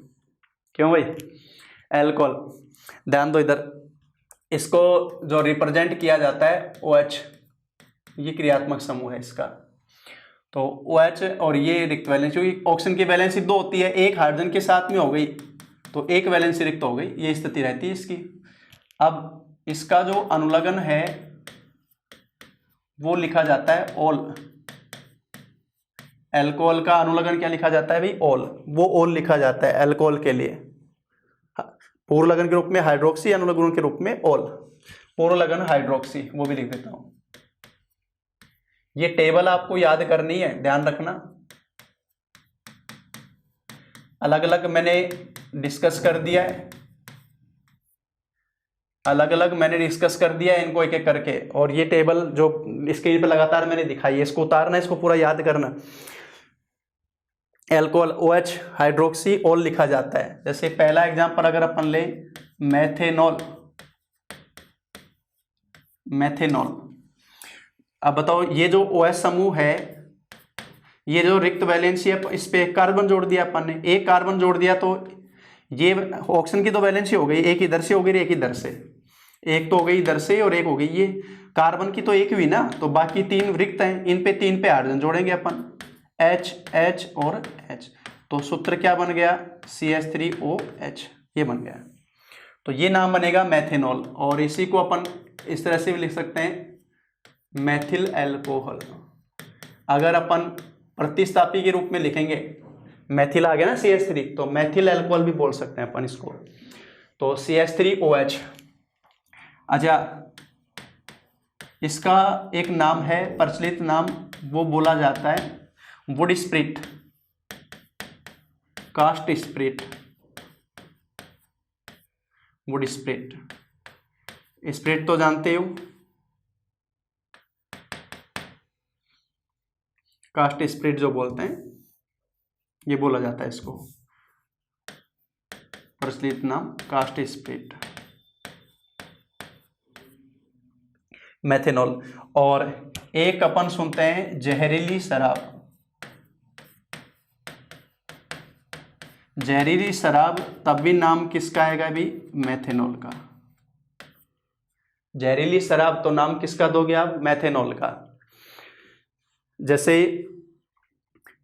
क्यों भाई, एल्कोहल। ध्यान दो इधर, इसको जो रिप्रेजेंट किया जाता है OH, ये क्रियात्मक समूह है इसका। तो OH और ये रिक्त वैलेंसी, क्योंकि ऑक्सीजन की वैलेंसी 2 होती है, एक हाइड्रोजन के साथ में हो गई तो एक वैलेंसी रिक्त हो गई, ये स्थिति रहती है इसकी। अब इसका जो अनुलग्न है वो लिखा जाता है ओल। एल्कोहल का अनुलग्न क्या लिखा जाता है भाई, ओल, वो ओल लिखा जाता है एल्कोहल के लिए। पूर्व लगन के रूप में हाइड्रोक्सी, अनुलग्न के रूप में ओल। पूर्व लगन हाइड्रोक्सी, वो भी लिख देता हूं। ये टेबल आपको याद करनी है, ध्यान रखना। अलग अलग मैंने डिस्कस कर दिया है अलग अलग मैंने डिस्कस कर दिया इनको एक एक करके, और ये टेबल जो स्क्रीन पर लगातार मैंने दिखाई है इसको उतारना, इसको पूरा याद करना। एल्कोहल OH हाइड्रोक्सी ऑल लिखा जाता है। जैसे पहला एग्जांपल अगर अपन ले मेथेनॉल, मेथेनॉल। अब बताओ ये जो OH समूह है, ये जो रिक्त वैलेंसी है इस पे एक कार्बन जोड़ दिया अपन ने, एक कार्बन जोड़ दिया तो ये ऑक्सीजन की तो वैलेंसी हो गई, एक इधर से हो गई एक इधर से, एक तो हो गई इधर से और एक हो गई ये, कार्बन की तो एक हुई ना, तो बाकी 3 रिक्त हैं, इन पे 3 पे हाइड्रोजन जोड़ेंगे अपन, H H और H, तो सूत्र क्या बन गया CH3OH, ये बन गया। तो ये नाम बनेगा मेथेनॉल, और इसी को अपन इस तरह से भी लिख सकते हैं मेथिल एल्कोहल। अगर अपन प्रतिस्थापी के रूप में लिखेंगे, मेथिल आ गया ना CH3, तो मेथिल एल्कोहल भी बोल सकते हैं अपन इसको, तो CH3OH। अच्छा, इसका एक नाम है, प्रचलित नाम, वो बोला जाता है wood spirit, cast spirit, wood spirit. Spirit तो जानते हो, कास्ट स्प्रिट जो बोलते हैं, ये बोला जाता है इसको, प्रचलित नाम कास्ट स्प्रिट, मेथेनॉल। और एक अपन सुनते हैं जहरीली शराब, जहरीली शराब, तब भी नाम किसका आएगा भी, मेथेनॉल का। जहरीली शराब तो नाम किसका दोगे आप, मेथेनॉल का। जैसे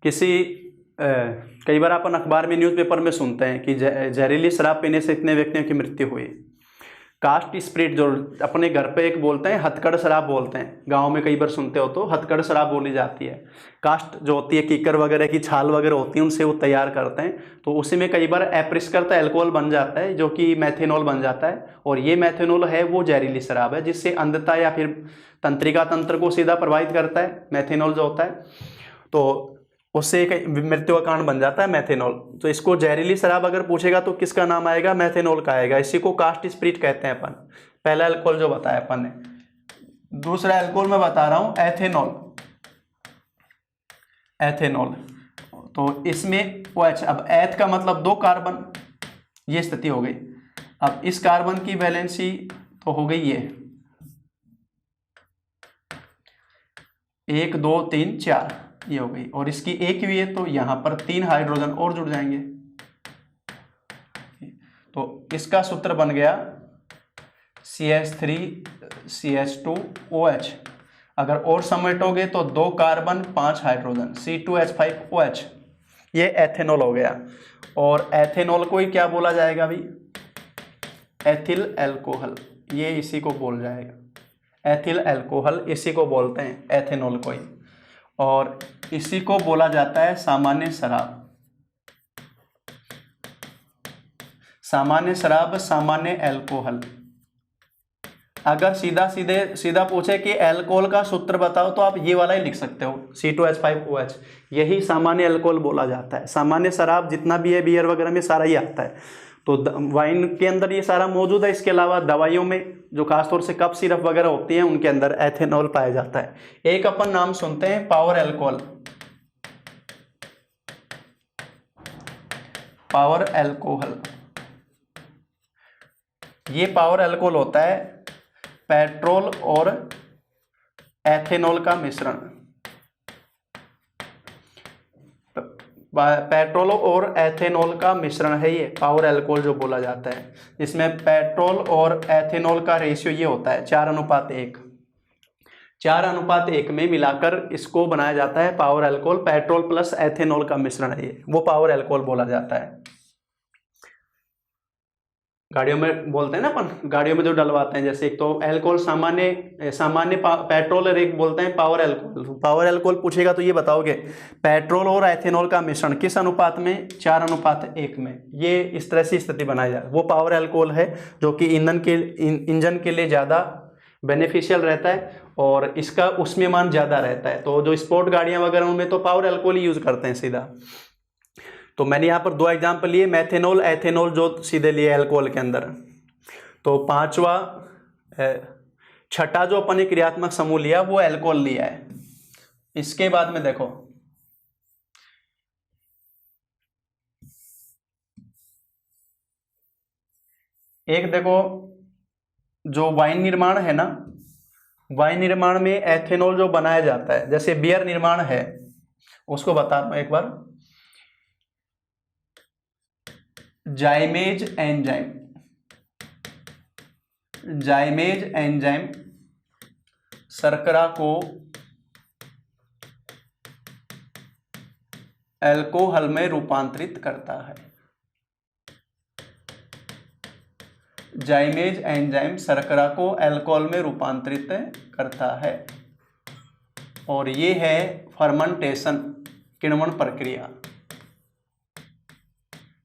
किसी कई बार अपन अखबार में न्यूज़पेपर में सुनते हैं कि जहरीली शराब पीने से इतने व्यक्तियों की मृत्यु हुई। कास्ट स्प्रिट जो अपने घर पे एक बोलते हैं, हथकड़ शराब बोलते हैं, गांव में कई बार सुनते हो तो हथकड़ शराब बोली जाती है। कास्ट जो होती है कीकर वगैरह की छाल वगैरह होती है, उनसे वो तैयार करते हैं, तो उसी में कई बार अपरिष्कृत एल्कोहल बन जाता है जो कि मेथेनॉल बन जाता है, और ये मेथेनॉल है वो जहरीली शराब है जिससे अंधता या फिर तंत्रिका तंत्र को सीधा प्रभावित करता है, मेथेनॉल जो होता है, तो उससे एक मृत्यु का कारण बन जाता है मेथेनॉल। तो इसको जहरीली शराब अगर पूछेगा तो किसका नाम आएगा, मेथेनॉल का आएगा। इसी को कास्ट स्प्रिट कहते हैं अपन, पहला अल्कोहल जो बताया अपन ने। दूसरा अल्कोहल मैं बता रहा हूं एथेनॉल, एथेनॉल, तो इसमें OH, अब एथ का मतलब 2 कार्बन, ये स्थिति हो गई। अब इस कार्बन की वैलेंसी तो हो गई ये 1 2 3 4, ये हो गई, और इसकी एक हुई है तो यहां पर 3 हाइड्रोजन और जुड़ जाएंगे, तो इसका सूत्र बन गया CH3CH2OH। अगर और समेटोगे तो 2 कार्बन 5 हाइड्रोजन, C2H5OH, ये एथेनॉल हो गया। और एथेनॉल को ही क्या बोला जाएगा भी, एथिल एल्कोहल, ये इसी को बोल जाएगा, एथिल एल्कोहल इसी को बोलते हैं, एथेनॉल को ही। और इसी को बोला जाता है सामान्य शराब, सामान्य शराब, सामान्य एल्कोहल। अगर सीधा पूछे कि एल्कोहल का सूत्र बताओ तो आप ये वाला ही लिख सकते हो, C2H5OH, यही सामान्य एल्कोहल बोला जाता है। सामान्य शराब जितना भी है बियर वगैरह में सारा ही आता है, तो वाइन के अंदर ये सारा मौजूद है। इसके अलावा दवाइयों में जो खासतौर से कफ सिरप वगैरह होती है उनके अंदर एथेनॉल पाया जाता है। एक अपन नाम सुनते हैं पावर एल्कोहल, पावर एल्कोहल। ये पावर एल्कोहल होता है पेट्रोल और एथेनॉल का मिश्रण, पेट्रोल और एथेनॉल का मिश्रण है ये पावर एल्कोहल जो बोला जाता है। इसमें पेट्रोल और एथेनॉल का रेशियो ये होता है 4:1, 4:1 में मिलाकर इसको बनाया जाता है power alcohol. Petrol plus ethanol का मिश्रण है ये, वो पावर एल्कोहल बोला जाता है। गाड़ियों में बोलते हैं ना अपन, गाड़ियों में जो डलवाते हैं, जैसे एक तो अल्कोहल सामान्य पेट्रोल और एक बोलते हैं पावर अल्कोहल। पावर अल्कोहल पूछेगा तो ये बताओगे पेट्रोल और एथेनॉल का मिश्रण किस अनुपात में, 4:1 में। ये इस तरह से स्थिति बनाई जाए, वो पावर अल्कोहल है जो कि इंजन के लिए ज़्यादा बेनिफिशियल रहता है और इसका उसमें मान ज़्यादा रहता है। तो जो स्पोर्ट गाड़ियाँ वगैरह उनमें तो पावर अल्कोहल ही यूज़ करते हैं सीधा। तो मैंने यहाँ पर 2 एग्जाम्पल लिए, मेथेनॉल एथेनॉल जो सीधे लिए अल्कोहल के अंदर। तो पांचवा छठा जो अपन ने क्रियात्मक समूह लिया वो एल्कोहल लिया है। इसके बाद में देखो एक देखो जो वाइन निर्माण है ना, वाइन निर्माण में एथेनॉल जो बनाया जाता है, जैसे बियर निर्माण है, उसको बता रहा हूं एक बार। जाइमेज एंजाइम, जाइमेज एंजाइम शर्करा को अल्कोहल में रूपांतरित करता है। जाइमेज एंजाइम शर्करा को अल्कोहल में रूपांतरित करता है और ये है फर्मेंटेशन, किण्वन प्रक्रिया,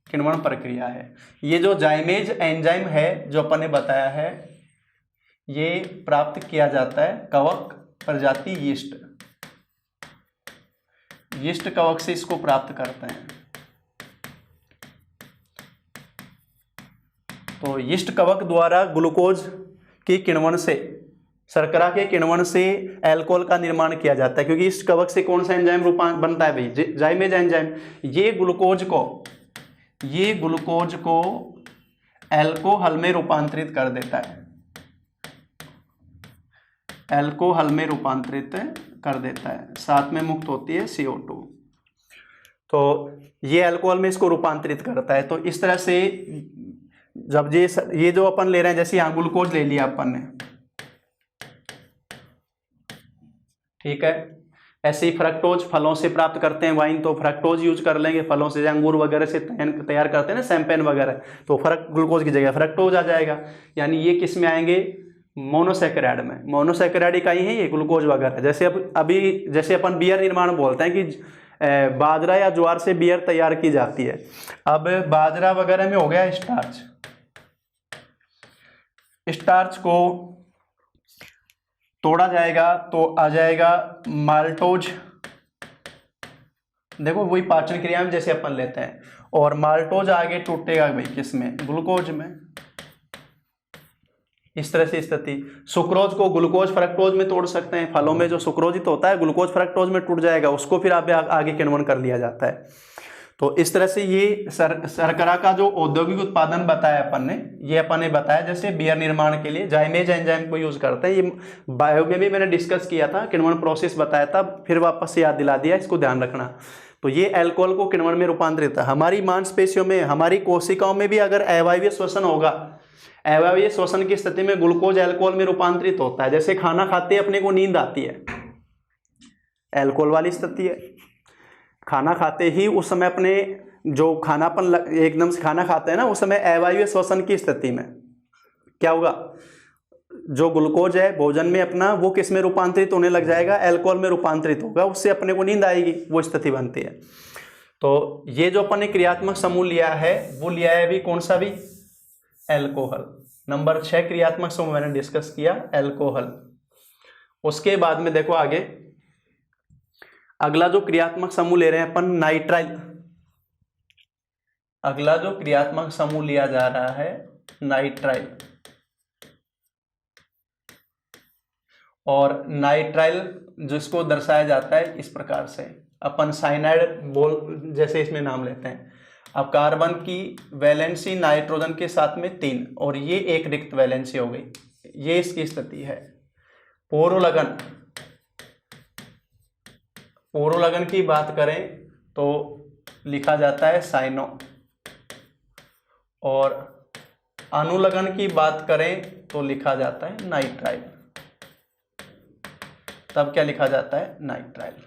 किण्वन प्रक्रिया है। ये जो जाइमेज एंजाइम है जो अपन ने बताया है, ये प्राप्त किया जाता है कवक प्रजाति यीस्ट, यीस्ट कवक से इसको प्राप्त करते हैं। तो यीस्ट कवक द्वारा ग्लूकोज की किण्वन से, शर्करा के किण्वन से अल्कोहल का निर्माण किया जाता है, क्योंकि यीस्ट कवक से कौन सा एंजाइम बनता है भाई, जाइमेज एंजाइम। ये ग्लूकोज को अल्कोहल में रूपांतरित कर देता है, अल्कोहल में रूपांतरित कर देता है, साथ में मुक्त होती है CO2। तो ये अल्कोहल में इसको रूपांतरित करता है। तो इस तरह से जब ये जो अपन ले रहे हैं, जैसे यहाँ ग्लूकोज ले लिया अपन ने, ठीक है, ऐसे ही फ्रक्टोज फलों से प्राप्त करते हैं वाइन, तो फ्रक्टोज यूज कर लेंगे फलों से, अंगूर वगैरह से तैयार करते हैं ना शैंपेन वगैरह, तो ग्लूकोज की जगह फ्रक्टोज आ जाएगा। यानी ये किस में आएंगे, मोनोसैकेराइड में। मोनोसैकेराइड इकाई है ये ग्लूकोज वगैरह। जैसे जैसे अपन बियर निर्माण बोलते हैं कि बाजरा या ज्वार से बियर तैयार की जाती है। अब बाजरा वगैरह में हो गया स्टार्च, स्टार्च को तोड़ा जाएगा तो आ जाएगा माल्टोज। देखो वही पाचन क्रिया में जैसे अपन लेते हैं, और माल्टोज आगे टूटेगा भाई किसमें, ग्लूकोज में। इस तरह से स्थिति। सुक्रोज को ग्लूकोज फ्रक्टोज में तोड़ सकते हैं, फलों में जो सुक्रोजित होता है ग्लूकोज फ्रक्टोज में टूट जाएगा, उसको फिर आगे किण्वन कर लिया जाता है। तो इस तरह से ये शर्करा का जो औद्योगिक उत्पादन बताया अपन ने, ये अपन ने बताया जैसे बियर निर्माण के लिए जाइमेज एंजाइम को यूज करते हैं। ये बायो में भी मैंने डिस्कस किया था, किण्वन प्रोसेस बताया था, फिर वापस से याद दिला दिया, इसको ध्यान रखना। तो ये अल्कोहल को किण्वन में रूपांतरित है। हमारी मांसपेशियों में, हमारी कोशिकाओं में भी अगर अवायवीय श्वसन होगा, अवायवीय श्वसन की स्थिति में ग्लूकोज अल्कोहल में रूपांतरित होता है। जैसे खाना खाते अपने को नींद आती है, अल्कोहल वाली स्थिति है। खाना खाते ही उस समय अपने जो खानापन एकदम से खाना खाते हैं ना, उस समय अवायवीय श्वसन की स्थिति में क्या होगा, जो ग्लूकोज है भोजन में अपना, वो किस में रूपांतरित होने लग जाएगा, अल्कोहल में रूपांतरित होगा, उससे अपने को नींद आएगी, वो स्थिति बनती है। तो ये जो अपन ने क्रियात्मक समूह लिया है, वो लिया है अभी कौन सा भी, अल्कोहल। नंबर 6 क्रियात्मक समूह मैंने डिस्कस किया, अल्कोहल। उसके बाद में देखो आगे अगला जो क्रियात्मक समूह ले रहे हैं अपन, नाइट्राइल। अगला जो क्रियात्मक समूह लिया जा रहा है नाइट्राइल। और नाइट्राइल जिसको दर्शाया जाता है इस प्रकार से, अपन साइनाइड बोल जैसे इसमें नाम लेते हैं। अब कार्बन की वैलेंसी नाइट्रोजन के साथ में 3, और ये एक रिक्त वैलेंसी हो गई, ये इसकी स्थिति है। पोरोलगन, पोरोलगन की बात करें तो लिखा जाता है साइनो, और अनुलगन की बात करें तो लिखा जाता है नाइट्राइल। तब क्या लिखा जाता है, नाइट्राइल।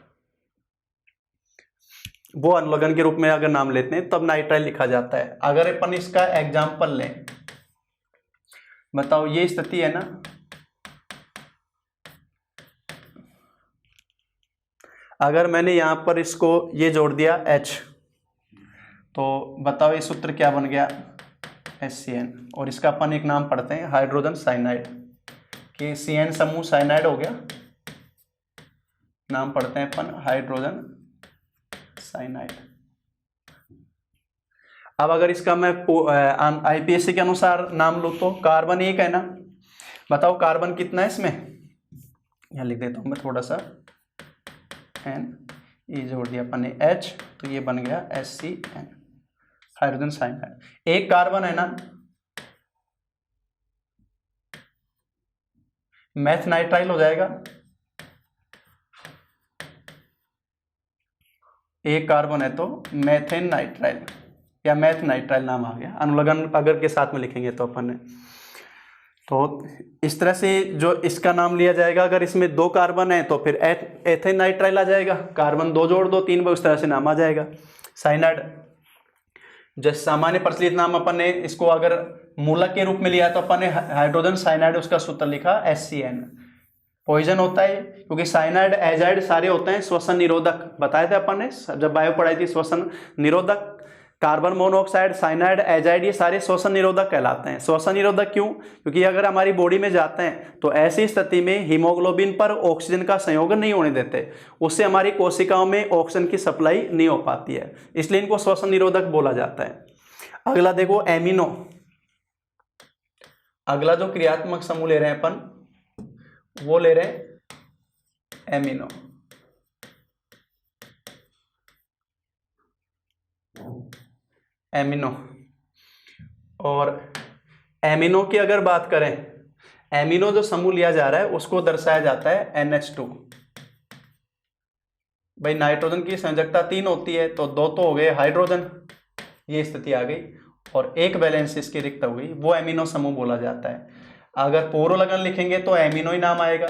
वो अनुलगन के रूप में अगर नाम लेते हैं तब नाइट्राइल लिखा जाता है। अगर अपन इसका एग्जाम्पल लें, बताओ ये स्थिति है ना, अगर मैंने यहां पर इसको ये जोड़ दिया H, तो बताओ ये सूत्र क्या बन गया, HCN। और इसका अपन एक नाम पढ़ते हैं हाइड्रोजन साइनाइड, कि CN समूह साइनाइड हो गया, नाम पढ़ते हैं अपन हाइड्रोजन साइनाइड। अब अगर इसका मैं आईपीएससी के अनुसार नाम लूँ तो कार्बन 1 है ना, बताओ कार्बन कितना है इसमें, यहाँ लिख देता हूँ मैं थोड़ा सा, एन ये जोड़ दिया अपन ने H, तो ये बन गया HCN, हाइड्रोजन साइनाइड। एक कार्बन है ना, मैथ नाइट्राइल हो जाएगा, एक कार्बन है तो मैथेन नाइट्राइल या मैथ नाइट्राइल नाम आ गया, अनुलग्न अगर के साथ में लिखेंगे तो अपन ने। तो इस तरह से जो इसका नाम लिया जाएगा, अगर इसमें 2 कार्बन है तो फिर एथेन नाइट्राइल आ जाएगा, कार्बन 2 जोड़ दो 3 बार, उस तरह से नाम आ जाएगा साइनाइड। जैसे सामान्य प्रचलित नाम अपन ने इसको अगर मूलक के रूप में लिया तो अपन ने हाइड्रोजन साइनाइड उसका सूत्र लिखा HCN। पॉइजन होता है क्योंकि साइनाइड एजाइड सारे होते हैं श्वसन निरोधक, बताए थे अपन ने जब बायो पढ़ाई थी, श्वसन निरोधक। कार्बन मोनोऑक्साइड, साइनाइड, एजाइड ये सारे श्वसन निरोधक कहलाते हैं। श्वसन निरोधक क्यों? क्योंकि अगर हमारी बॉडी में जाते हैं तो ऐसी स्थिति में हीमोग्लोबिन पर ऑक्सीजन का संयोजन नहीं होने देते, उससे हमारी कोशिकाओं में ऑक्सीजन की सप्लाई नहीं हो पाती है, इसलिए इनको श्वसन निरोधक बोला जाता है। अगला देखो एमिनो, अगला जो क्रियात्मक समूह ले रहे हैं अपन वो ले रहे हैं एमिनो। एमिनो, और एमिनो की अगर बात करें, एमिनो जो समूह लिया जा रहा है उसको दर्शाया जाता है NH2। भाई नाइट्रोजन की संयोजकता 3 होती है तो 2 तो हो गए हाइड्रोजन, ये स्थिति आ गई, और एक बैलेंस इसकी रिक्त हो गई, वो एमिनो समूह बोला जाता है। अगर पूर्व लगन लिखेंगे तो एमिनो ही नाम आएगा,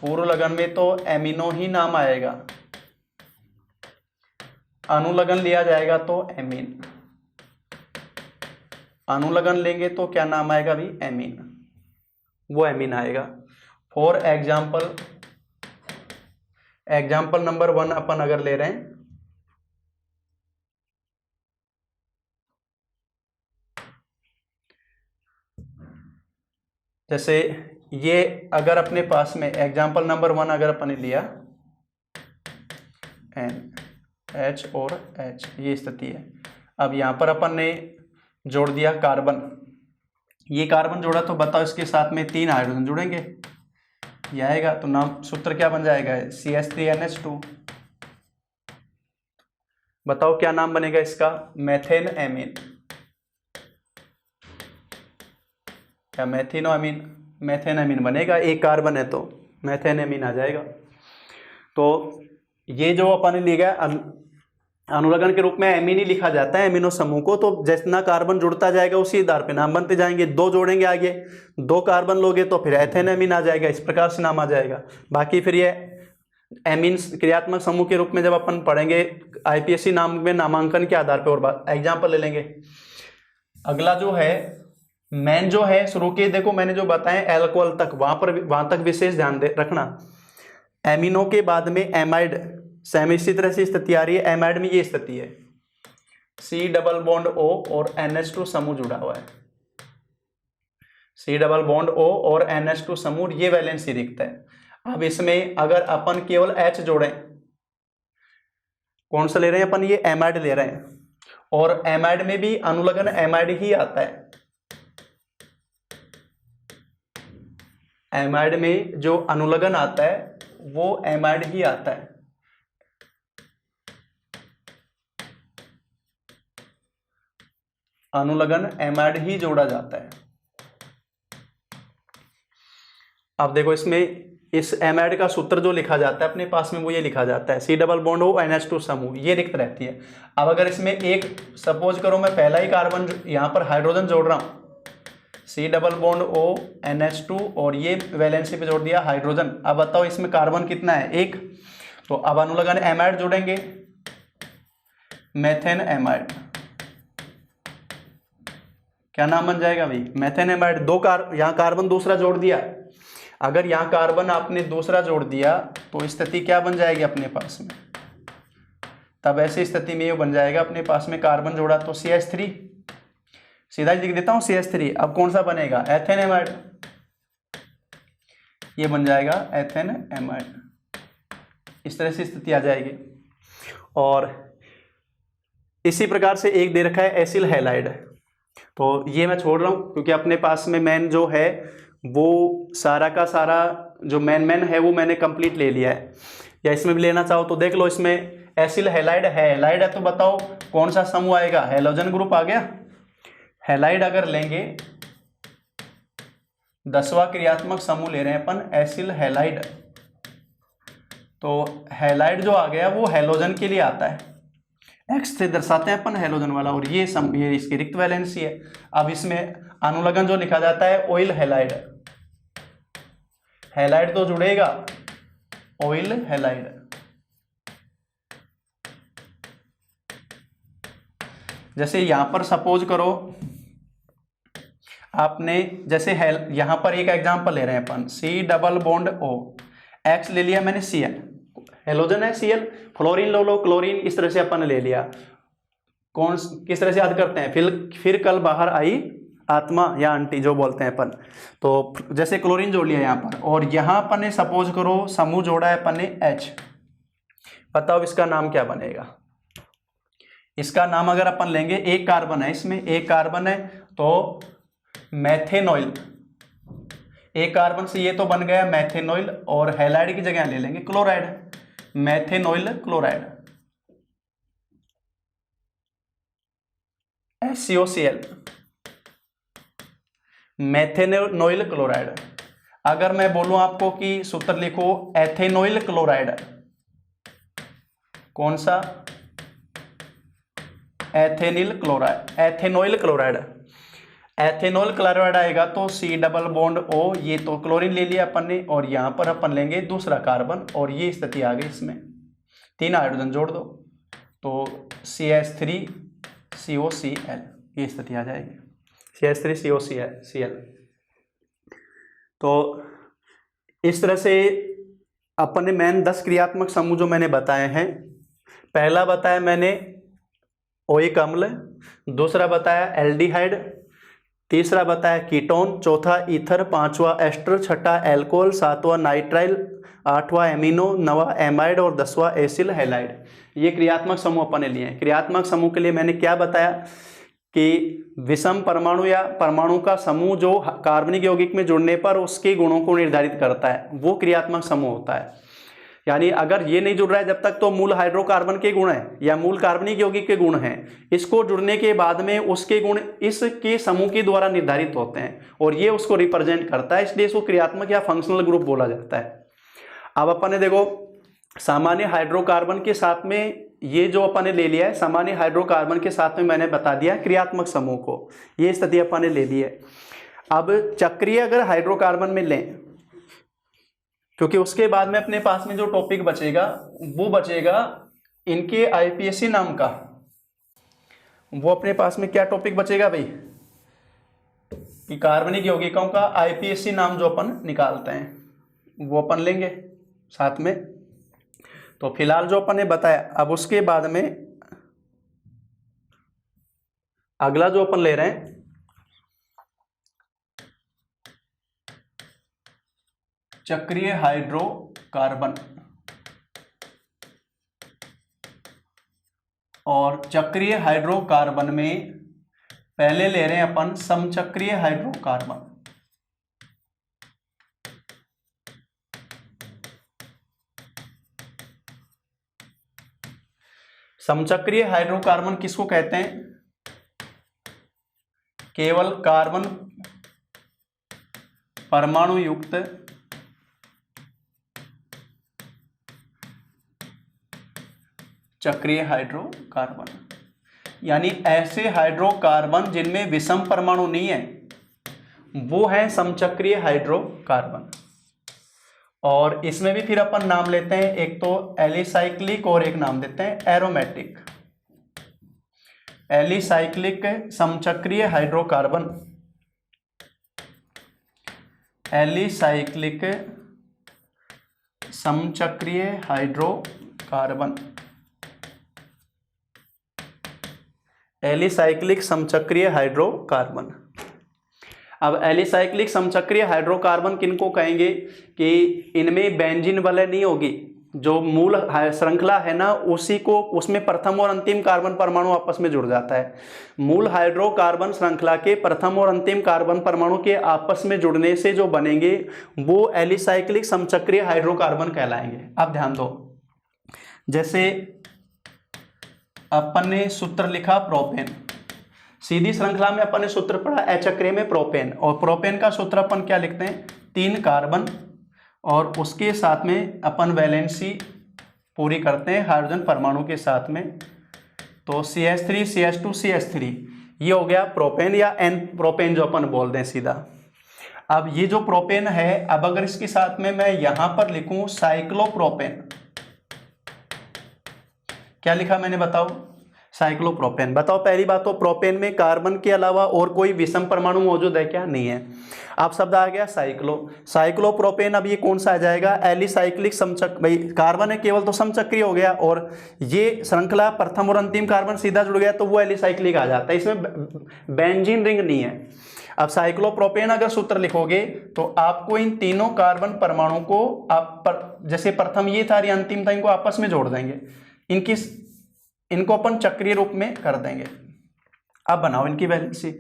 पूर्व लगन में तो एमिनो ही नाम आएगा, अनुलगन लिया जाएगा तो एमीन, अनुलगन लेंगे तो क्या नाम आएगा भी एमीन, वो एमीन आएगा। फॉर एग्जाम्पल, एग्जाम्पल नंबर 1 अपन अगर ले रहे हैं, जैसे ये अगर अपने पास में एग्जाम्पल नंबर 1 अगर अपन ने लिया NH और H, ये स्थिति है। अब यहाँ पर अपन ने जोड़ दिया कार्बन, ये कार्बन जोड़ा तो बताओ इसके साथ में 3 हाइड्रोजन जुड़ेंगे, ये आएगा तो नाम सूत्र क्या बन जाएगा CH3NH2। बताओ क्या नाम बनेगा इसका, मेथेन एमीन या मैथिनो अमीन, मेथेन अमीन बनेगा, एक कार्बन है तो मेथेन अमीन आ जाएगा। तो ये जो अपन ने लिखा अनुलग्न के रूप में एमीन ही लिखा जाता है एमिनो समूह को, तो जितना कार्बन जुड़ता जाएगा उसी आधार पे नाम बनते जाएंगे। 2 जोड़ेंगे आगे, 2 कार्बन लोगे तो फिर एथेन एमीन आ जाएगा, इस प्रकार से नाम आ जाएगा। बाकी फिर ये एमीन क्रियात्मक समूह के रूप में जब अपन पढ़ेंगे आईपीएससी नाम में नामांकन के आधार पर, और एग्जाम्पल ले लेंगे। अगला जो है मेन जो है शुरू के, देखो मैंने जो बताया एल्कोहल तक, वहां तक विशेष ध्यान रखना। एमिनो के बाद में एमाइड, सेम इसी तरह से स्थिति आ रही है। एमाइड में ये स्थिति है, C डबल बॉन्ड O और NH2 समूह जुड़ा हुआ है, C डबल बॉन्ड O और NH2 समूह, ये वैलेंसी रिक्त है। अब इसमें अगर अपन केवल H जोड़ें, कौन सा ले रहे हैं अपन, ये एमाइड ले रहे हैं, और एमाइड में भी अनुलग्न एमाइड ही आता है। एमाइड में जो अनुलग्न आता है वो एमाइड ही आता है। अनुलग्न एमाइड ही जोड़ा जाता है। अब देखो इसमें इस एमाइड का सूत्र जो लिखा जाता है अपने पास में, वो ये लिखा जाता है C double bond O NH2 समूह, ये रिक्त रहती है। अब अगर इसमें एक सपोज करो मैं पहला ही कार्बन यहाँ पर हाइड्रोजन जोड़ रहा हूँ, C double bond O NH2 और ये वैलेंसी पे जोड़ दिया हाइड्रोजन। अब बताओ इसमें कार्बन कितना है, 1। तो अब अनुलग्न एमाइड जोड़ेंगे, मेथेन एमाइड, क्या नाम बन जाएगा भाई, मेथेन एमाइड। यहाँ कार्बन दूसरा जोड़ दिया, अगर यहाँ कार्बन आपने दूसरा जोड़ दिया तो स्थिति क्या बन जाएगी अपने पास में, तब ऐसी स्थिति में ये बन जाएगा अपने पास में कार्बन जोड़ा तो CH3, सीधा लिख देता हूँ CH3। अब कौन सा बनेगा, एथेन एमाइड, ये बन जाएगा एथेन एमाइड। इस तरह से स्थिति आ जाएगी। और इसी प्रकार से एक दे रखा है एसिल हैलाइड, तो ये मैं छोड़ रहा हूँ क्योंकि अपने पास में मैन जो है वो सारा का सारा जो मैन है वो मैंने कंप्लीट ले लिया है, या इसमें भी लेना चाहो तो देख लो। इसमें एसिल हैलाइड है तो बताओ कौन सा समूह आएगा, हैलोजन ग्रुप आ गया। हैलाइड अगर लेंगे 10वां क्रियात्मक समूह ले रहे हैं अपन एसिल हैलाइड, तो हैलाइड जो आ गया वो हैलोजन के लिए आता है, एक्स से दर्शाते हैं अपन हैलोजन वाला, और ये इसकी रिक्त वैलेंसी है। अब इसमें अनुलग्न जो लिखा जाता है ऑयल हैलाइड, हैलाइड तो जुड़ेगा ऑयल हैलाइड। जैसे यहां पर सपोज करो आपने जैसे यहां पर एक एग्जांपल ले रहे हैं अपन, C double bond O, X ले लिया मैंने Cl, हेलोजन है Cl, फ्लोरीन लो क्लोरीन, इस तरह से अपन ने ले लिया। किस तरह से याद करते हैं, फिर कल बाहर आई आत्मा या आंटी जो बोलते हैं अपन, तो जैसे क्लोरीन जोड़ लिया यहाँ पर, और यहाँ अपन ने सपोज करो समूह जोड़ा है अपन ने H, बताओ इसका नाम क्या बनेगा। इसका नाम अगर अपन लेंगे, एक कार्बन है इसमें, एक कार्बन है तो मैथेनॉइल, एक कार्बन से ये तो बन गया मैथेनॉइल, और हैलाइड की जगह ले लेंगे क्लोराइड, मैथेनॉइल क्लोराइड, HCOCl, मैथेनॉइल क्लोराइड। अगर मैं बोलूं आपको कि सूत्र लिखो एथेनॉइल क्लोराइड, कौन सा, एथेनिल क्लोराइड, एथेनॉइल क्लोराइड, एथेनॉल क्लोराइड आएगा तो C डबल बॉन्ड O, ये तो क्लोरीन ले लिया अपन ने, और यहाँ पर अपन लेंगे दूसरा कार्बन, और ये स्थिति आ गई, इसमें 3 हाइड्रोजन जोड़ दो तो CH3COCl, ये स्थिति आ जाएगी, CH3COCl। तो इस तरह से अपन ने मैन 10 क्रियात्मक समूह जो मैंने बताए हैं, पहला बताया मैंने ओइक अम्ल, दूसरा बताया एल्डिहाइड, तीसरा बताया कीटोन, चौथा ईथर, पांचवा एस्टर, छठा एल्कोहल, सातवां नाइट्राइल, आठवां एमिनो, नवा एमाइड और 10वां एसिल हैलाइड। ये क्रियात्मक समूह अपन ने लिए हैं। क्रियात्मक समूह के लिए मैंने क्या बताया कि विषम परमाणु या परमाणु का समूह जो कार्बनिक यौगिक में जुड़ने पर उसके गुणों को निर्धारित करता है वो क्रियात्मक समूह होता है। यानी अगर ये नहीं जुड़ रहा है जब तक तो मूल हाइड्रोकार्बन के गुण हैं या मूल कार्बनिक यौगिक के गुण हैं, इसको जुड़ने के बाद में उसके गुण इसके समूह के द्वारा निर्धारित होते हैं और ये उसको रिप्रेजेंट करता है, इसलिए इसको क्रियात्मक या फंक्शनल ग्रुप बोला जाता है। अब अपन ने देखो सामान्य हाइड्रोकार्बन के साथ में ये जो अपन ने ले लिया है, सामान्य हाइड्रोकार्बन के साथ में मैंने बता दिया क्रियात्मक समूह को, ये स्थिति अपन ने ले ली है। अब चक्रीय अगर हाइड्रोकार्बन में लें, क्योंकि उसके बाद में अपने पास में जो टॉपिक बचेगा वो बचेगा इनके आईपीएसी नाम का। वो अपने पास में क्या टॉपिक बचेगा भाई कि कार्बनिक यौगिकों का आईपीएसी नाम जो अपन निकालते हैं वो अपन लेंगे साथ में। तो फिलहाल जो अपन ने बताया, अब उसके बाद में अगला जो अपन ले रहे हैं चक्रीय हाइड्रोकार्बन, और चक्रीय हाइड्रोकार्बन में पहले ले रहे हैं अपन समचक्रीय हाइड्रोकार्बन। समचक्रीय हाइड्रोकार्बन किसको कहते हैं? केवल कार्बन परमाणु युक्त चक्रीय हाइड्रोकार्बन, यानी ऐसे हाइड्रोकार्बन जिनमें विषम परमाणु नहीं है वो है समचक्रीय हाइड्रोकार्बन। और इसमें भी फिर अपन नाम लेते हैं, एक तो एलिसाइक्लिक और एक नाम देते हैं एरोमेटिक। एलिसाइक्लिक समचक्रीय हाइड्रोकार्बन, एलिसाइक्लिक समचक्रीय हाइड्रोकार्बन, एलिसाइक्लिक समचक्रीय हाइड्रोकार्बन। अब एलिसाइक्लिक समचक्रीय हाइड्रोकार्बन किनको कहेंगे कि इनमें बेंजीन वलय नहीं होगी, जो मूल श्रृंखला है ना, उसी को, उसमें प्रथम और अंतिम कार्बन परमाणु आपस में जुड़ जाता है। मूल हाइड्रोकार्बन श्रृंखला के प्रथम और अंतिम कार्बन परमाणु के आपस में जुड़ने से जो बनेंगे वो एलिसाइक्लिक समचक्रीय हाइड्रोकार्बन कहलाएंगे। अब ध्यान दो, जैसे अपन ने सूत्र लिखा प्रोपेन, सीधी श्रृंखला में अपन ने सूत्र पढ़ा अचक्रिय में प्रोपेन, और प्रोपेन का सूत्र अपन क्या लिखते हैं, 3 कार्बन और उसके साथ में अपन वैलेंसी पूरी करते हैं हाइड्रोजन परमाणु के साथ में, तो CH3 CH2 CH3, ये हो गया प्रोपेन या एन प्रोपेन जो अपन बोल दें सीधा। अब ये जो प्रोपेन है, अब अगर इसके साथ में मैं यहां पर लिखूं साइक्लोप्रोपेन, क्या लिखा मैंने बताओ, साइक्लोप्रोपेन। बताओ पहली बात तो प्रोपेन में कार्बन के अलावा और कोई विषम परमाणु मौजूद है क्या, नहीं है। अब शब्द आ गया साइक्लोप्रोपेन। अब ये कौन सा आ जाएगा, एलिसाइक्लिक समचक्र, भाई कार्बन है केवल तो समचक्रीय हो गया, और ये श्रृंखला प्रथम और अंतिम कार्बन सीधा जुड़ गया तो वो एलिसाइक्लिक आ जाता है, इसमें बेंजीन रिंग नहीं है। अब साइक्लोप्रोपेन अगर सूत्र लिखोगे तो आपको इन तीनों कार्बन परमाणु को आप जैसे प्रथम ये था, अंतिम था, इनको आपस में जोड़ देंगे, इनको अपन चक्रीय रूप में कर देंगे। अब बनाओ इनकी वैलेंसी,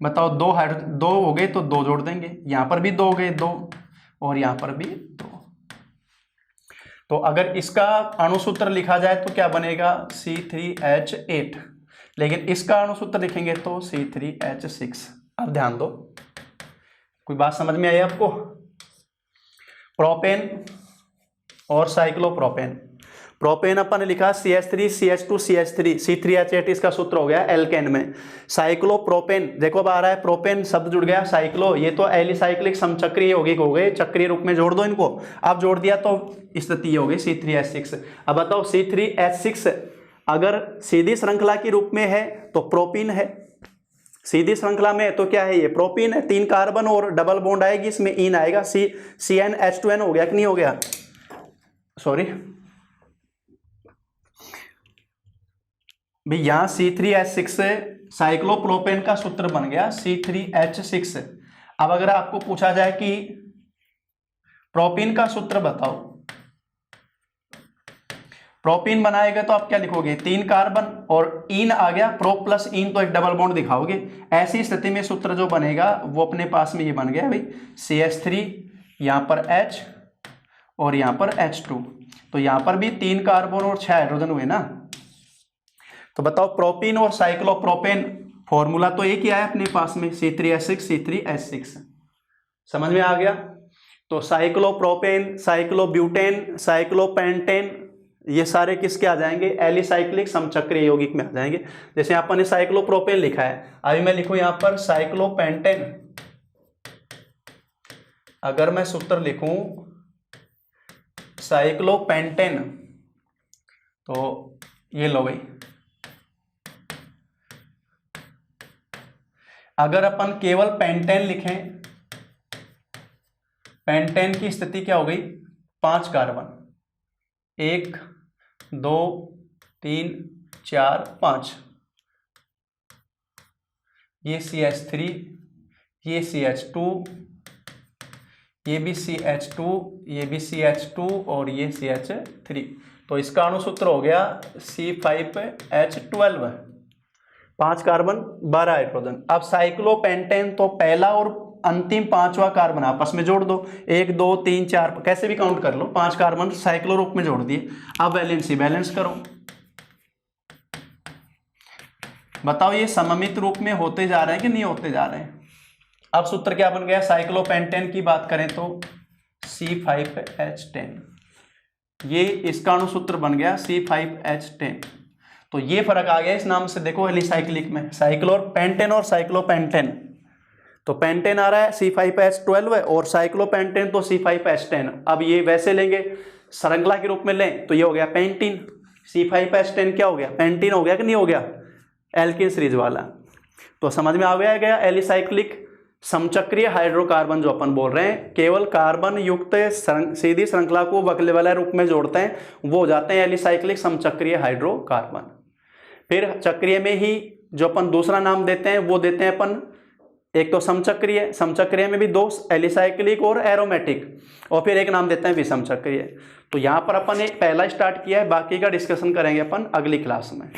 बताओ 2 हो गए तो 2 जोड़ देंगे, यहां पर भी 2 हो गए 2, और यहां पर भी 2। तो अगर इसका अणुसूत्र लिखा जाए तो क्या बनेगा, C3H8, लेकिन इसका अणुसूत्र लिखेंगे तो C3H6। अब ध्यान दो, कोई बात समझ में आई आपको। प्रोपेन और साइक्लोप्रोपेन, प्रोपेन अपन ने लिखा CH3 CH2 CH3 C3H8, इसका सूत्र हो गया एल्केन में। साइक्लोप्रोपेन देखो अब आ रहा है, प्रोपेन शब्द जुड़ गया, साइक्लो ये तो एलिसाइक्लिक समचक्रीय यौगिक हो गए, चक्रीय रूप में जोड़ दो इनको। अब जोड़ दिया तो स्थिति हो गई C3H6। अब बताओ C3H6 अगर सीधी श्रृंखला के रूप में है तो प्रोपीन है, सीधी श्रृंखला में तो क्या है, ये प्रोपीन है, 3 कार्बन और डबल बॉन्ड आएगी, इसमें इन आएगा, CnH2n हो गया कि नहीं हो गया, सॉरी भाई, यहां C3H6 से साइक्लोप्रोपेन का सूत्र बन गया C3H6। अब अगर आपको पूछा जाए कि प्रोपीन का सूत्र बताओ, प्रोपीन बनाएगा तो आप क्या लिखोगे, 3 कार्बन और इन आ गया, प्रो प्लस इन तो एक डबल बॉन्ड दिखाओगे। ऐसी स्थिति में सूत्र जो बनेगा वो अपने पास में ये बन गया भाई CH3, यहां पर H और यहां पर H2, तो यहां पर भी 3 कार्बन और 6 हाइड्रोजन हुए ना। तो बताओ प्रोपीन और साइक्लोप्रोपेन फॉर्मूला तो एक ही आया अपने पास में, C3H6 C3H6, समझ में आ गया। तो साइक्लोप्रोपेन, साइक्लोब्यूटेन, साइक्लोपेंटेन, ये सारे किसके आ जाएंगे, एलिसाइक्लिक समचक्रीय यौगिक में आ जाएंगे। जैसे अपन ने साइक्लोप्रोपेन लिखा है, अभी मैं लिखूं यहां पर साइक्लोपेंटेन, अगर मैं सूत्र लिखूं साइक्लोपेंटेन तो ये लो भाई, अगर अपन केवल पेंटेन लिखें, पेंटेन की स्थिति क्या हो गई, 5 कार्बन, 1 2 3 4 5, ये CH3, ये CH2, ये भी CH2, ये भी CH2 और ये CH3, तो इसका अणुसूत्र हो गया C5H12, 5 कार्बन 12 हाइड्रोजन। अब साइक्लोपेंटेन तो पहला और अंतिम 5वां कार्बन आपस में जोड़ दो, 1 2 3 4 कैसे भी काउंट कर लो, 5 कार्बन साइक्लो रूप में जोड़ दिए। अब वैलेंसी बैलेंस करो, बताओ ये सममित रूप में होते जा रहे हैं कि नहीं होते जा रहे हैं। अब सूत्र क्या बन गया, साइक्लोपेंटेन की बात करें तो C5H10, ये इसका अणुसूत्र बन गया C5H10। तो ये फर्क आ गया इस नाम से, देखो एलिसाइक्लिक में साइक्लोपेंटेन और साइक्लोपेंटेन, तो पेंटेन आ रहा है C5H12 और साइक्लोपेंटेन तो C5H10। अब ये वैसे लेंगे श्रृंखला के रूप में लें तो ये हो गया पेंटीन, C5H10 क्या हो गया, पेंटीन हो गया कि नहीं हो गया, एल्किन सीरीज वाला। तो समझ में आ गया एलिसाइक्लिक समचक्रीय हाइड्रोकार्बन जो अपन बोल रहे हैं, केवल कार्बन युक्त सीधी श्रृंखला को बकले वाला रूप में जोड़ते हैं, वो हो जाते हैं एलिसाइक्लिक समचक्रीय हाइड्रोकार्बन। फिर चक्रीय में ही जो अपन दूसरा नाम देते हैं वो देते हैं अपन एक तो समचक्रीय, समचक्रीय में भी दो, एलिसाइक्लिक और एरोमेटिक, और फिर एक नाम देते हैं विषम चक्रीय। तो यहाँ पर अपन एक पहला स्टार्ट किया है, बाकी का डिस्कशन करेंगे अपन अगली क्लास में।